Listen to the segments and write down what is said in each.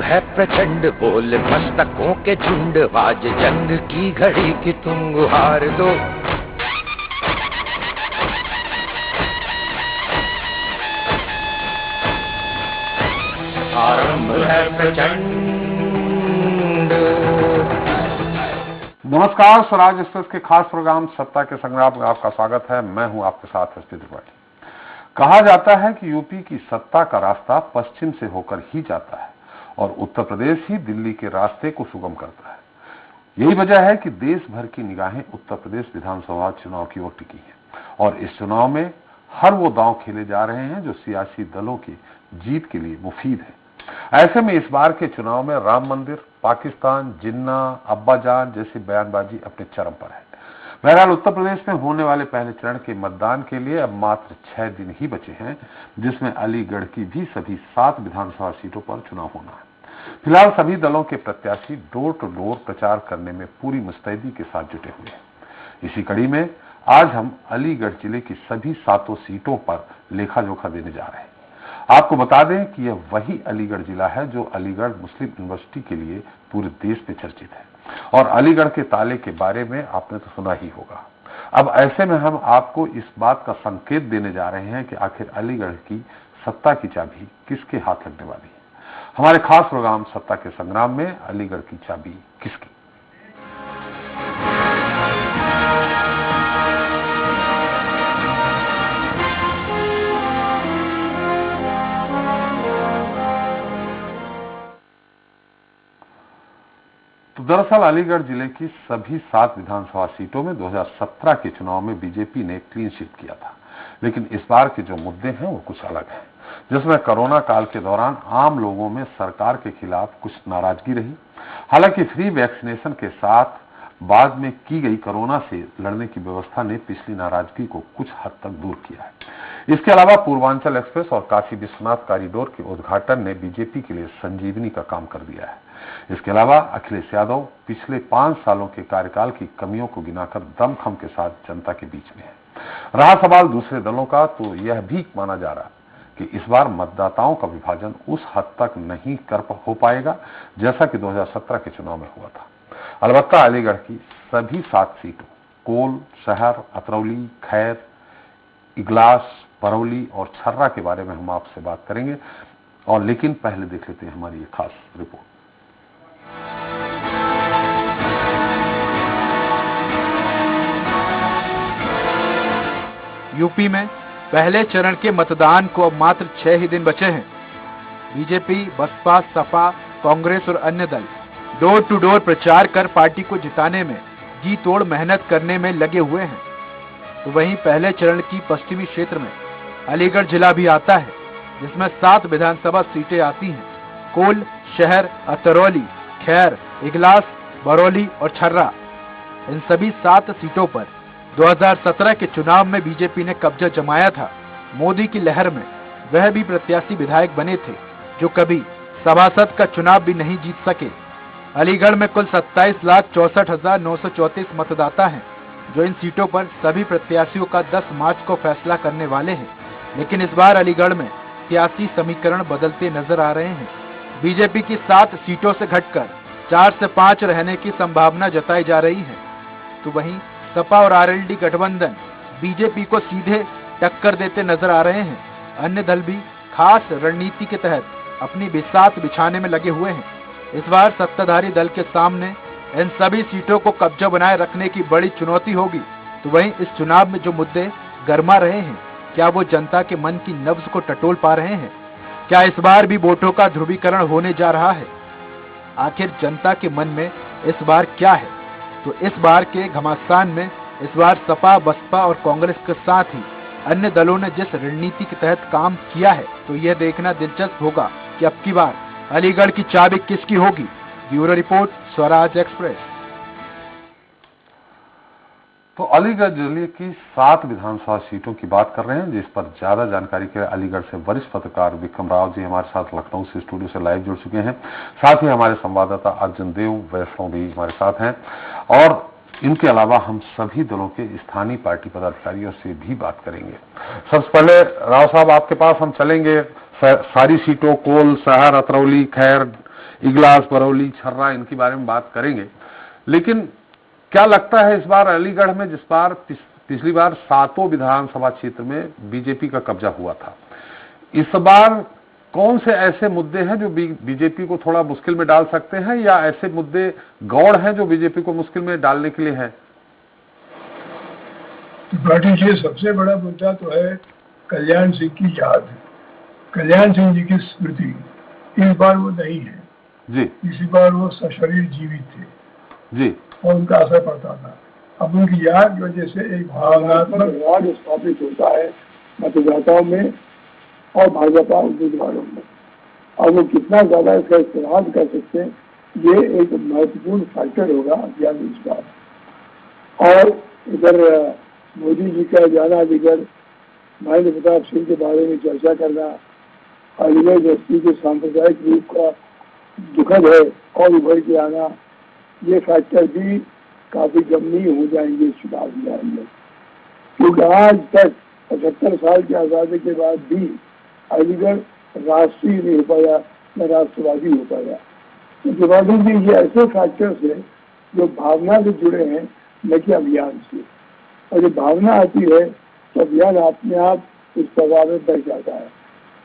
है प्रचंड, बोल मस्तकों के झुंड, आज जंग की घड़ी की तुम गुहार दो। आरंभ है प्रचंड। नमस्कार, स्वराज एक्सप्रेस के खास प्रोग्राम सत्ता के संग्राम में आपका स्वागत है। मैं हूं आपके साथ एसपी त्रिपाठी। कहा जाता है कि यूपी की सत्ता का रास्ता पश्चिम से होकर ही जाता है और उत्तर प्रदेश ही दिल्ली के रास्ते को सुगम करता है। यही वजह है कि देश भर की निगाहें उत्तर प्रदेश विधानसभा चुनाव की ओर टिकी हैं और इस चुनाव में हर वो दांव खेले जा रहे हैं जो सियासी दलों की जीत के लिए मुफीद है। ऐसे में इस बार के चुनाव में राम मंदिर, पाकिस्तान, जिन्ना, अब्बाजान जैसी बयानबाजी अपने चरम पर है। बहरहाल उत्तर प्रदेश में होने वाले पहले चरण के मतदान के लिए अब मात्र 6 दिन ही बचे हैं, जिसमें अलीगढ़ की भी सभी 7 विधानसभा सीटों पर चुनाव होना है। फिलहाल सभी दलों के प्रत्याशी डोर टू डोर प्रचार करने में पूरी मुस्तैदी के साथ जुटे हुए हैं। इसी कड़ी में आज हम अलीगढ़ जिले की सभी 7 सीटों पर लेखा जोखा देने जा रहे हैं। आपको बता दें कि यह वही अलीगढ़ जिला है जो अलीगढ़ मुस्लिम यूनिवर्सिटी के लिए पूरे देश में चर्चित है और अलीगढ़ के ताले के बारे में आपने तो सुना ही होगा। अब ऐसे में हम आपको इस बात का संकेत देने जा रहे हैं कि आखिर अलीगढ़ की सत्ता की चाबी किसके हाथ लगने वाली है। हमारे खास प्रोग्राम सत्ता के संग्राम में अलीगढ़ की चाबी किसकी। तो दरअसल अलीगढ़ जिले की सभी 7 विधानसभा सीटों में 2017 के चुनाव में बीजेपी ने क्लीन स्वीप किया था, लेकिन इस बार के जो मुद्दे हैं वो कुछ अलग हैं, जिसमें कोरोना काल के दौरान आम लोगों में सरकार के खिलाफ कुछ नाराजगी रही। हालांकि फ्री वैक्सीनेशन के साथ बाद में की गई कोरोना से लड़ने की व्यवस्था ने पिछली नाराजगी को कुछ हद तक दूर किया है। इसके अलावा पूर्वांचल एक्सप्रेस और काशी विश्वनाथ कॉरिडोर के उद्घाटन ने बीजेपी के लिए संजीवनी का काम कर दिया है। इसके अलावा अखिलेश यादव पिछले 5 सालों के कार्यकाल की कमियों को गिनाकर दमखम के साथ जनता के बीच में है। रहा सवाल दूसरे दलों का, तो यह भी माना जा रहा कि इस बार मतदाताओं का विभाजन उस हद तक नहीं हो पाएगा जैसा कि 2017 के चुनाव में हुआ था। अलबत्ता अलीगढ़ की सभी 7 सीटों कोल, शहर, अतरौली, खैर, इगलास, बरौली और छर्रा के बारे में हम आपसे बात करेंगे, और लेकिन पहले देख लेते हैं हमारी ये खास रिपोर्ट। यूपी में पहले चरण के मतदान को अब मात्र 6 ही दिन बचे हैं। बीजेपी, बसपा, सपा, कांग्रेस और अन्य दल डोर टू डोर प्रचार कर पार्टी को जिताने में जी तोड़ मेहनत करने में लगे हुए हैं। तो वहीं पहले चरण की पश्चिमी क्षेत्र में अलीगढ़ जिला भी आता है, जिसमें 7 विधानसभा सीटें आती हैं। कोल, शहर, अतरौली, खैर, इगलास, बरौली और छर्रा, इन सभी 7 सीटों पर 2017 के चुनाव में बीजेपी ने कब्जा जमाया था। मोदी की लहर में वह भी प्रत्याशी विधायक बने थे जो कभी सभासद का चुनाव भी नहीं जीत सके। अलीगढ़ में कुल 27,64,934 मतदाता हैं, जो इन सीटों पर सभी प्रत्याशियों का 10 मार्च को फैसला करने वाले हैं। लेकिन इस बार अलीगढ़ में सियासी समीकरण बदलते नजर आ रहे हैं। बीजेपी की 7 सीटों से घटकर 4 से 5 रहने की संभावना जताई जा रही है। तो वहीं सपा और आरएलडी गठबंधन बीजेपी को सीधे टक्कर देते नजर आ रहे हैं। अन्य दल भी खास रणनीति के तहत अपनी बिसात बिछाने में लगे हुए हैं। इस बार सत्ताधारी दल के सामने इन सभी सीटों को कब्जा बनाए रखने की बड़ी चुनौती होगी। तो वहीं इस चुनाव में जो मुद्दे गरमा रहे हैं, क्या वो जनता के मन की नब्ज को टटोल पा रहे हैं? क्या इस बार भी वोटों का ध्रुवीकरण होने जा रहा है? आखिर जनता के मन में इस बार क्या है? तो इस बार के घमासान में इस बार सपा, बसपा और कांग्रेस के साथ ही अन्य दलों ने जिस रणनीति के तहत काम किया है, तो यह देखना दिलचस्प होगा कि अब की बार अलीगढ़ की चाबी किसकी होगी। Bureau report, Swaraj express. तो अलीगढ़ जिले की 7 विधानसभा सीटों की बात कर रहे हैं, जिस पर ज्यादा जानकारी के लिए अलीगढ़ से वरिष्ठ पत्रकार विक्रम राव जी हमारे साथ लखनऊ से स्टूडियो से लाइव जुड़ चुके हैं। साथ ही हमारे संवाददाता अर्जुन देव वैष्णव भी हमारे साथ हैं। और इनके अलावा हम सभी दलों के स्थानीय पार्टी पदाधिकारियों से भी बात करेंगे। सबसे पहले राव साहब आपके पास हम चलेंगे। सारी सीटों कोल, शहर, अतरौली, खैर, इगलास, बरौली, छर्रा, इनके बारे में बात करेंगे। लेकिन क्या लगता है इस बार अलीगढ़ में, जिस बार पिछली बार 7 विधानसभा क्षेत्र में बीजेपी का कब्जा हुआ था, इस बार कौन से ऐसे मुद्दे हैं जो बीजेपी को थोड़ा मुश्किल में डाल सकते हैं, या ऐसे मुद्दे गौड़ हैं जो बीजेपी को मुश्किल में डालने के लिए हैं? पार्टी के सबसे बड़ा मुद्दा तो है कल्याण सिंह की याद। कल्याण सिंह जी की स्मृति इस बार वो नहीं है जी। इसी बार वो सशरीर जीवित थे जी, और उनका असर पड़ता था। अब उनकी याद की वजह से एक भावनात्मक विवाद स्थापित होता है मतदाताओं में और भाजपा उम्मीदवारों में, और वो कितना ज्यादा इसका इस्तेमाल कर सकते हैं, ये एक महत्वपूर्ण फैक्टर होगा अभियान इस बार। और इधर मोदी जी का जाना अलीगढ़, महेंद्र प्रताप सिंह के बारे में चर्चा करना, अलीगढ़ बस्ती के सांप्रदायिक रूप का दुखद है और उभर के आना, ये फैक्टर भी काफी गंभीर हो जाएंगे इस चुनाव अभियान में। क्योंकि आज तक 75 साल की आजादी के बाद भी अलीगढ़ राष्ट्रीय नहीं हो पाया, न राष्ट्रवादी हो पाया। तो दिवाली जी ये ऐसे फैक्टर्स हैं जो भावना से जुड़े हैं, न कि अभियान से। और जब भावना आती है तो अभियान अपने आप उस प्रभाव में बढ़ जाता है।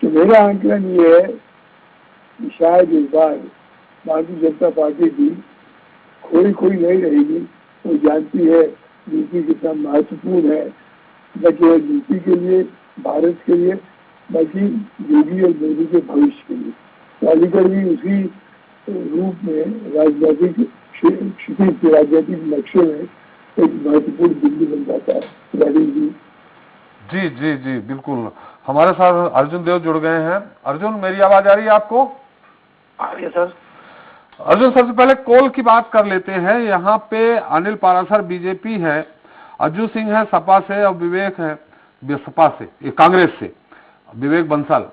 तो मेरा आंकलन ये है कि शायद इस बार भारतीय जनता पार्टी भी खोई नहीं रहेगी। वो जानती है यूपी कितना महत्वपूर्ण है, न केवल यूपी के लिए, भारत के लिए, बल्कि योगी और मोदी के भविष्य के लिए। तो अलीगढ़ भी उसी रूप में राजनीतिक क्षितिज के राजनीतिक नक्शे में एक महत्वपूर्ण बिंदु बन जाता है। जी जी जी बिल्कुल। हमारे साथ अर्जुन देव जुड़ गए हैं। अर्जुन, मेरी आवाज आ रही है आपको? आ रही है सर। अर्जुन, सबसे पहले कोल की बात कर लेते हैं। यहाँ पे अनिल पाराशर बीजेपी है, अज्जू सिंह है सपा से, और विवेक है सपा से, कांग्रेस से, विवेक बंसल।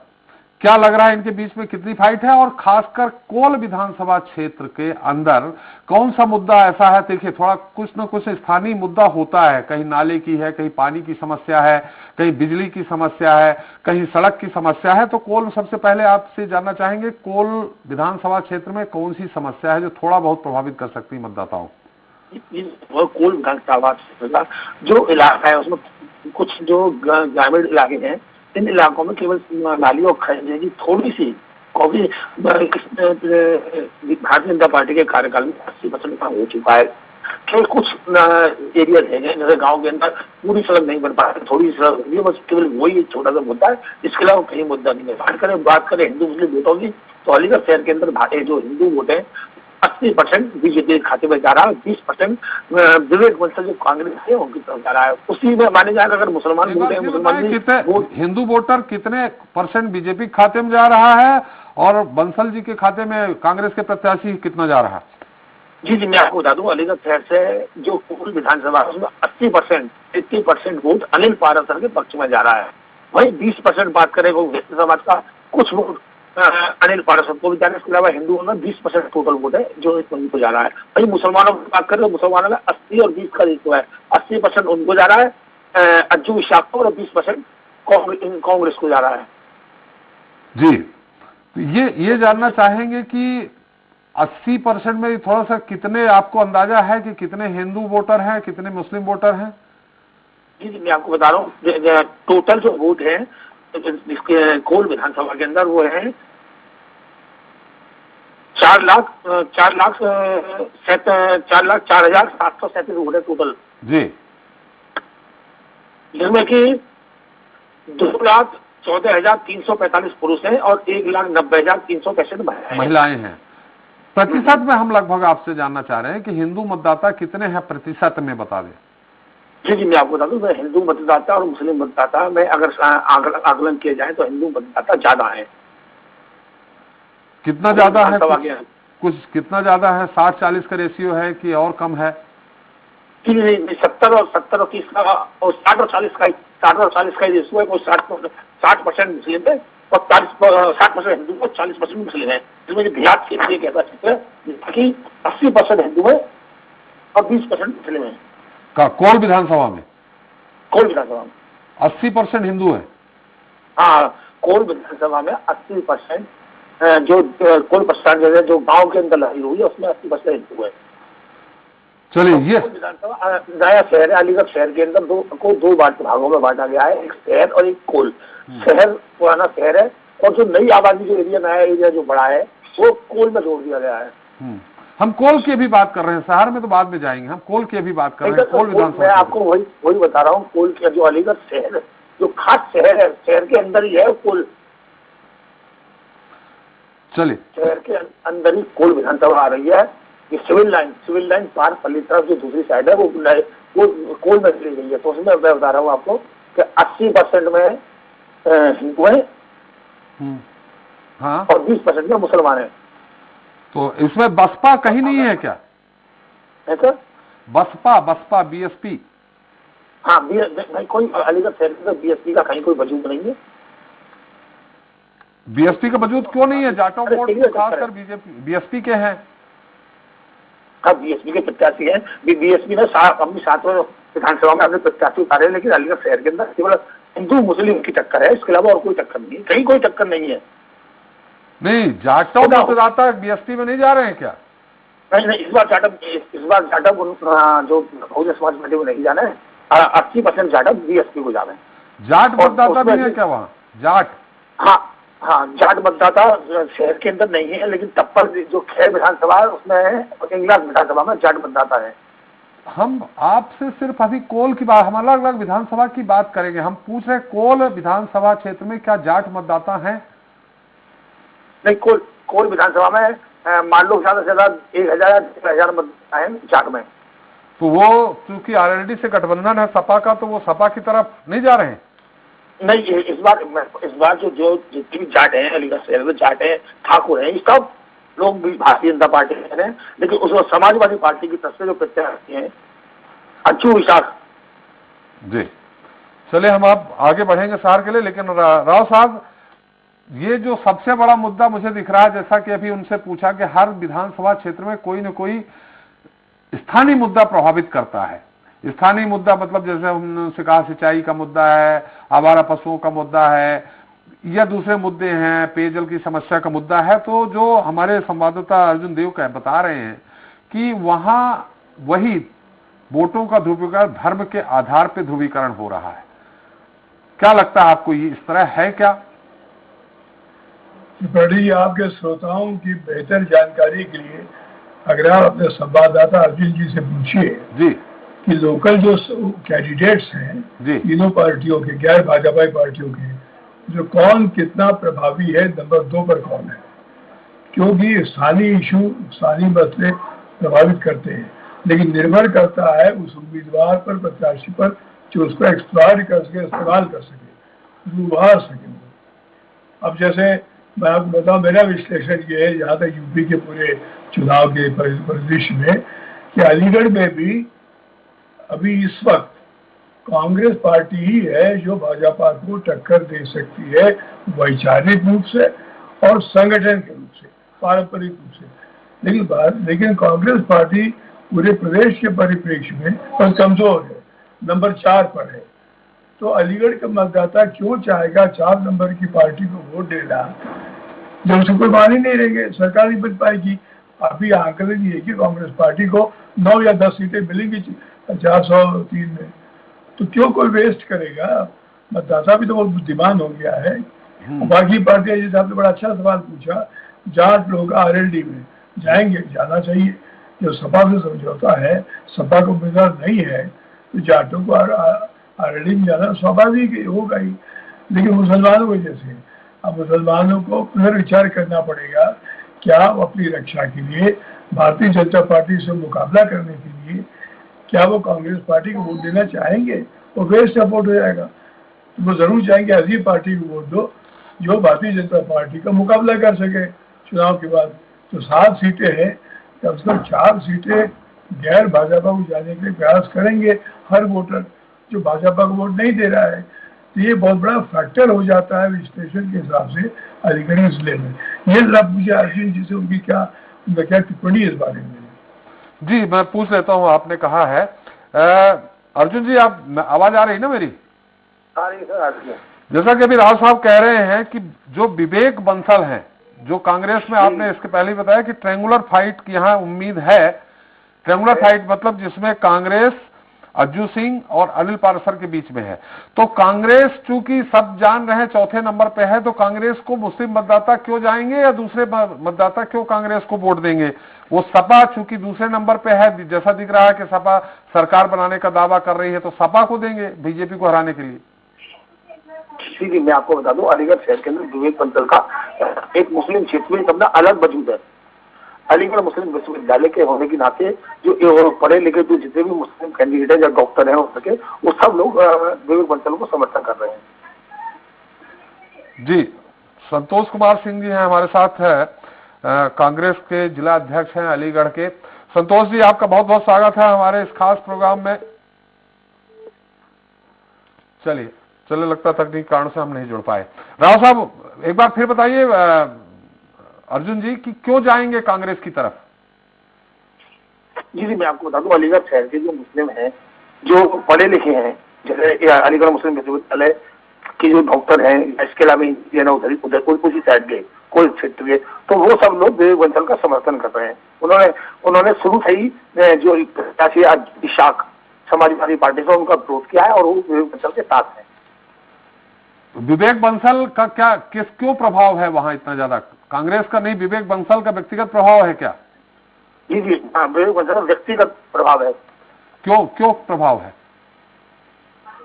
क्या लग रहा है इनके बीच में कितनी फाइट है, और खासकर कोल विधानसभा क्षेत्र के अंदर कौन सा मुद्दा ऐसा है? देखिए, थोड़ा कुछ न कुछ स्थानीय मुद्दा होता है, कहीं नाले की है, कहीं पानी की समस्या है, कहीं बिजली की समस्या है, कहीं सड़क की समस्या है। तो कोल, सबसे पहले आपसे जानना चाहेंगे, कोल विधानसभा क्षेत्र में कौन सी समस्या है जो थोड़ा बहुत प्रभावित कर सकती है मतदाताओं? कोल विधानसभा क्षेत्र का जो इलाका है उसमें कुछ जो ग्रामीण इलाके हैं, इन इलाकों में केवल नाली और खनिज की थोड़ी सी भारतीय जनता पार्टी के कार्यकाल में 80% का हो चुका है। केवल कुछ एरिया रह गए, जैसे गांव के अंदर पूरी सड़क नहीं बन पा रही, थोड़ी सड़क बनी है, बस केवल वही एक छोटा सा मुद्दा है। इसके अलावा कहीं मुद्दा नहीं है। बात करें हिंदू मुस्लिम वोटों की, तो अलीगढ़ शहर के अंदर जो हिंदू वोट है 80% बीजेपी के खाते में जा रहा है, 20% विवेक बंसल जो कांग्रेस है उनकी तरफ जा रहा है। उसी में माने जाएगा अगर मुसलमान वोट है, मुसलमान हिंदू वोटर कितने % बीजेपी के खाते में जा रहा है, और बंसल जी के खाते में कांग्रेस के प्रत्याशी कितना जा रहा है? जी, मैं आपको बता दूं, अलीगढ़ शहर से जो कोल विधानसभा है उसमें 80% वोट अनिल पाराशर के पक्ष में जा रहा है। वही 20% बात करें वो वैश्य समाज का, कुछ वोट अनिल पाराशर को भी जा रहा है। इसके अलावा हिंदुओं में 20% टोटल वोट है जो इस मंदिर को जा रहा है। वही मुसलमानों की बात करें तो मुसलमानों में 80 और 20 का रेशो है। 80% उनको जा रहा है अज्जू विशाख को, और 20% कांग्रेस को जा रहा है। जी, तो ये जानना चाहेंगे कि 80% में थोड़ा सा कितने आपको अंदाजा है कि कितने हिंदू वोटर हैं, कितने मुस्लिम वोटर हैं? जी, मैं आपको बता रहा हूँ, टोटल जो वोट है इसके कोल विधानसभा के अंदर वो है 4,04,737 वोट है टोटल जी, जिसमें कि 2,14,345 पुरुष हैं और 1,90,365 महिलाएं हैं। प्रतिशत में हम लगभग आपसे जानना चाह रहे हैं कि हिंदू मतदाता कितने हैं, प्रतिशत में बता दें। जी, मैं आपको बता दूं, हिंदू मतदाता और मुस्लिम मतदाता में अगर आकलन किया जाए तो हिंदू मतदाता ज्यादा है। कितना ज्यादा है? कुछ कितना ज्यादा है? 60-40 का रेशियो है कि और कम है? 70 और 30 का, और 60 और 40 का, 60 और 40 का रेशियो है। 60% मुस्लिम है और 60% हिंदू और 40% मुस्लिम है, जिसमें देहात क्षेत्र कह सकते हैं कि 80% हिंदू है और 20% मुस्लिम है। का कोल विधानसभा में? कोल विधानसभा में 80% हिंदू है। हाँ, कोल विधानसभा में 80% जो कोल प्रस्ताव जैसे जो गांव के अंदर लड़ी हुई है उसमें 80% हिंदू है। चलिए ये विधानसभा नया शहर है, अलीगढ़ शहर के अंदर दो भागों में बांटा गया है, एक शहर और एक कोल। शहर पुराना शहर है और जो नई आबादी जो एरिया, नया एरिया जो बड़ा है वो कोल में जोड़ दिया गया है। हम कोल की भी बात कर रहे हैं, शहर में तो बाद में जाएंगे, हम कोल की भी बात कर रहे हैं। कोल विधानसभा मैं आपको वही बता रहा हूँ, कोल के जो अलीगढ़ शहर जो खास शहर है, शहर के अंदर ही है कोल। चलिए शहर के अंदर ही कोल विधानसभा आ रही है। ये सिविल लाइन पार पल्ली तरफ जो दूसरी साइड है वो कोल में चली गई है। तो उसमें मैं बता रहा हूँ आपको कि 80% में हिंदू है हाँ, और 20% में मुसलमान है। तो इसमें बसपा कहीं नहीं है क्या? है सर? बसपा बीएसपी? हाँ, कोई अलीगढ़ शहर में बीएसपी का कहीं कोई वजूद नहीं है। बीएसपी का वजूद क्यों नहीं है? जाटों वोट खासकर बीएसपी के हैं। अब बीएसपी के प्रत्याशी हैं, बीएसपी ने अपनी 7वें विधानसभा में अपने प्रत्याशी उतारे, लेकिन अलीगढ़ शहर के अंदर केवल हिंदू मुस्लिम की टक्कर है, इसके अलावा और कोई टक्कर नहीं है, कहीं कोई टक्कर नहीं है। नहीं, जाटों मतदाता बीएसपी में नहीं जा रहे हैं क्या? नहीं, इस बार जाटव जो बहुजन समाज पार्टी में नहीं जाना है। 80% जाटव बीएसपी को जा रहे हैं। जाट मतदाता भी है क्या वहाँ? जाट? हाँ, जाट मतदाता शहर के अंदर नहीं है, लेकिन टप्पर जो खैर विधानसभा है उसमें है, इंगलास विधानसभा में जाट मतदाता है। हम आपसे सिर्फ अभी कोल की बात, हम अलग अलग विधानसभा की बात करेंगे। हम पूछ रहे कोल विधानसभा क्षेत्र में क्या जाट मतदाता हैं? नहीं, कोल विधानसभा में मान लो ज्यादा से ज्यादा 1000 मतदाता है जाट में। तो वो चूंकि आरएलडी से गठबंधन है सपा का, तो वो सपा की तरफ नहीं जा रहे हैं? नहीं, इस बार जो जितनी भी जाट हैं अलीगढ़ शहर में, जाट है, ठाकुर है, सब लोग भी भारतीय जनता पार्टी में हैं, लेकिन उसमें समाजवादी पार्टी की तरफ से जो प्रत्याशी हैं अच्छू विशाख जी। चलिए हम आप आगे बढ़ेंगे शहर के लिए, लेकिन राव साहब ये जो सबसे बड़ा मुद्दा मुझे दिख रहा है, जैसा कि अभी उनसे पूछा कि हर विधानसभा क्षेत्र में कोई न कोई स्थानीय मुद्दा प्रभावित करता है। स्थानीय मुद्दा मतलब जैसे उनसे कहा सिंचाई का मुद्दा है, आवारा पशुओं का मुद्दा है, या दूसरे मुद्दे हैं, पेयजल की समस्या का मुद्दा है। तो जो हमारे संवाददाता अर्जुन देव का बता रहे हैं कि वहां वही वोटों का ध्रुवीकरण धर्म के आधार पर ध्रुवीकरण हो रहा है। क्या लगता है आपको, ये इस तरह है क्या? बड़ी आपके श्रोताओं की बेहतर जानकारी के लिए अगर आप अपने संवाददाता अर्जुन जी से पूछिए जी कि लोकल जो कैंडिडेट्स हैं तीनों पार्टियों के, गैर भाजपाई पार्टियों के, जो कौन कितना प्रभावी है, नंबर 2 पर कौन है, क्योंकि स्थानीय इशू, स्थानीय मसले प्रभावित करते हैं, लेकिन निर्भर करता है उस उम्मीदवार पर, प्रत्याशी पर, जो उसको एक्सप्लॉइट कर सके, इस्तेमाल कर सके, उभार सके। अब जैसे मैं आपको बताऊं, मेरा विश्लेषण ये है जहाँ तक यूपी के पूरे चुनाव के परिदृश्य में, कि अलीगढ़ में भी अभी इस वक्त कांग्रेस पार्टी ही है जो भाजपा को टक्कर दे सकती है, वैचारिक रूप से और संगठन के रूप से, पारंपरिक रूप से। लेकिन कांग्रेस पार्टी पूरे प्रदेश के परिप्रेक्ष्य में पर कमजोर है, नंबर 4 पर है। तो अलीगढ़ का मतदाता क्यों चाहेगा 4 नंबर की पार्टी को वोट देना, जब उसको कोई मान ही नहीं रहेंगे, सरकार नहीं बन पाएगी। अभी आंकलन ये है कि कांग्रेस पार्टी को 9 या 10 सीटें मिलेंगी 403 में, तो क्यों कोई वेस्ट करेगा? मतदाता भी तो बहुत बुद्धिमान हो गया है। बाकी पार्टियां, जैसे आपने बड़ा अच्छा सवाल पूछा, जाट लोग आरएलडी में जाएंगे, जाना चाहिए। जो सपा से समझौता है, सपा को उम्मीदवार नहीं है, तो जाटों को आरएलडी में जाना स्वाभाविक होगा ही। लेकिन मुसलमानों की जैसे, अब मुसलमानों को पुनर्विचार करना पड़ेगा, क्या वो अपनी रक्षा के लिए भारतीय जनता पार्टी से मुकाबला करने के लिए क्या वो कांग्रेस पार्टी को वोट देना चाहेंगे? वो वेस्ट सपोर्ट हो जाएगा। तो वो जरूर चाहेंगे ऐसी पार्टी को वोट दो जो भारतीय जनता पार्टी का मुकाबला कर सके चुनाव के बाद। तो 7 सीटें हैं, कम से कम 4 सीटें गैर भाजपा को जाने के लिए प्रयास करेंगे हर वोटर जो भाजपा को वोट नहीं दे रहा है। तो ये बहुत बड़ा फैक्टर हो जाता है विश्लेषण के हिसाब से अलीगढ़ जिले में। ये मुझे अर्जुन जी से उनका क्या टिप्पणी इस बारे में? जी मैं पूछ लेता हूँ, आपने कहा है अर्जुन जी, आप आवाज आ रही ना मेरी? आ रही सर, आ रही है। जैसा कि अभी राव साहब कह रहे हैं कि जो विवेक बंसल हैं, जो कांग्रेस में, आपने इसके पहले ही बताया कि ट्रायंगुलर फाइट की यहाँ उम्मीद है। ट्रायंगुलर फाइट मतलब जिसमें कांग्रेस अज्जू सिंह और अनिल पारसर के बीच में है। तो कांग्रेस चूंकि सब जान रहे हैं चौथे नंबर पे है, तो कांग्रेस को मुस्लिम मतदाता क्यों जाएंगे या दूसरे मतदाता क्यों कांग्रेस को वोट देंगे? वो सपा चूंकि दूसरे नंबर पे है, जैसा दिख रहा है कि सपा सरकार बनाने का दावा कर रही है, तो सपा को देंगे बीजेपी को हराने के लिए। जी, मैं आपको बता दूं, अलीगढ़ शहर के अंदर विवेक बंसल का एक मुस्लिम क्षेत्र में अपना अलग वजूद है। अलीगढ़ मुस्लिम विश्वविद्यालय के होने के नाते जो पढ़े लिखे जो जितने भी मुस्लिम कैंडिडेट है या डॉक्टर हैं हो सके, वो सब लोग विवेक बंसल को समर्थन कर रहे हैं। जी, संतोष कुमार सिंह जी हैं हमारे साथ, है कांग्रेस के जिला अध्यक्ष हैं अलीगढ़ के। संतोष जी, आपका बहुत बहुत स्वागत है हमारे इस खास प्रोग्राम में। चलिए लगता तकनीकी कारण से हम नहीं जुड़ पाए। राव साहब एक बार फिर बताइए अर्जुन जी कि क्यों जाएंगे कांग्रेस की तरफ? जी, मैं आपको बता दूं, अलीगढ़ शहर के जो मुस्लिम हैं, जो पढ़े लिखे हैं, जैसे अलीगढ़ मुस्लिम विश्वविद्यालय के जो डॉक्टर हैं, इसके अलावा उधर कोई उसी साइड गए, कोई क्षेत्र गए, तो वो सब लोग विवेक बंसल का समर्थन कर रहे हैं। उन्होंने शुरू से ही जो प्रत्याशी शाख समाजवादी पार्टी से उनका विरोध किया है और वो विवेक बंसल के साथ है। विवेक बंसल का क्यों प्रभाव है वहां इतना ज्यादा? कांग्रेस का नहीं, विवेक बंसल का व्यक्तिगत प्रभाव है क्या? जी, विवेक बंसल का व्यक्तिगत प्रभाव है। क्यों प्रभाव है?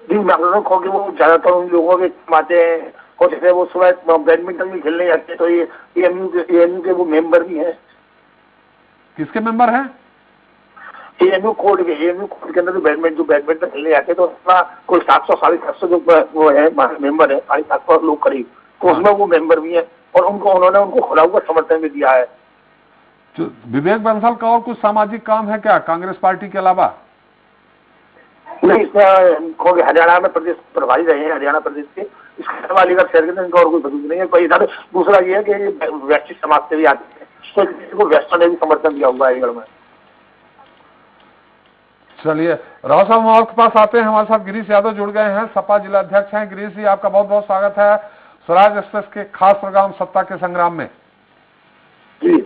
जी, मैं आपको कि वो ज्यादातर उन लोगों के आते हैं, और जैसे वो सुबह बैडमिंटन भी खेलने जाते हैं, तो ये एएमयू के वो मेंबर भी हैं। किसके मेंबर हैं? एएमयू कोर्ट के अंदर जो बैडमिंटन खेलने जाते हैं, तो उसका कोई 700 जो वो है मेंबर है, 750 लोग करीब, तो उसमें वो मेंबर भी है, और उन्होंने उनको खुला हुआ समर्थन भी दिया है। तो विवेक बंसल का और कुछ सामाजिक काम है क्या कांग्रेस पार्टी के अलावा? नहीं, इसमें हरियाणा में प्रदेश प्रभारी रहे हैं, हरियाणा प्रदेश के। इसके अलावा अलीगढ़ शहर के अंदर इनका और कोई वजूद नहीं है। कोई दूसरा ये है कि वैश्विक समाज से भी आते हैं, तो वेस्टर्न ने भी समर्थन दिया हुआ है अलीगढ़ में। चलिए राव साहब, हम आपके पास आते हैं। हमारे साथ गिरीश यादव जुड़ गए हैं, सपा जिला अध्यक्ष हैं। गिरीश जी, आपका बहुत बहुत स्वागत है स्वराज एक्सप्रेस के खास प्रोग्राम सत्ता के संग्राम में। जी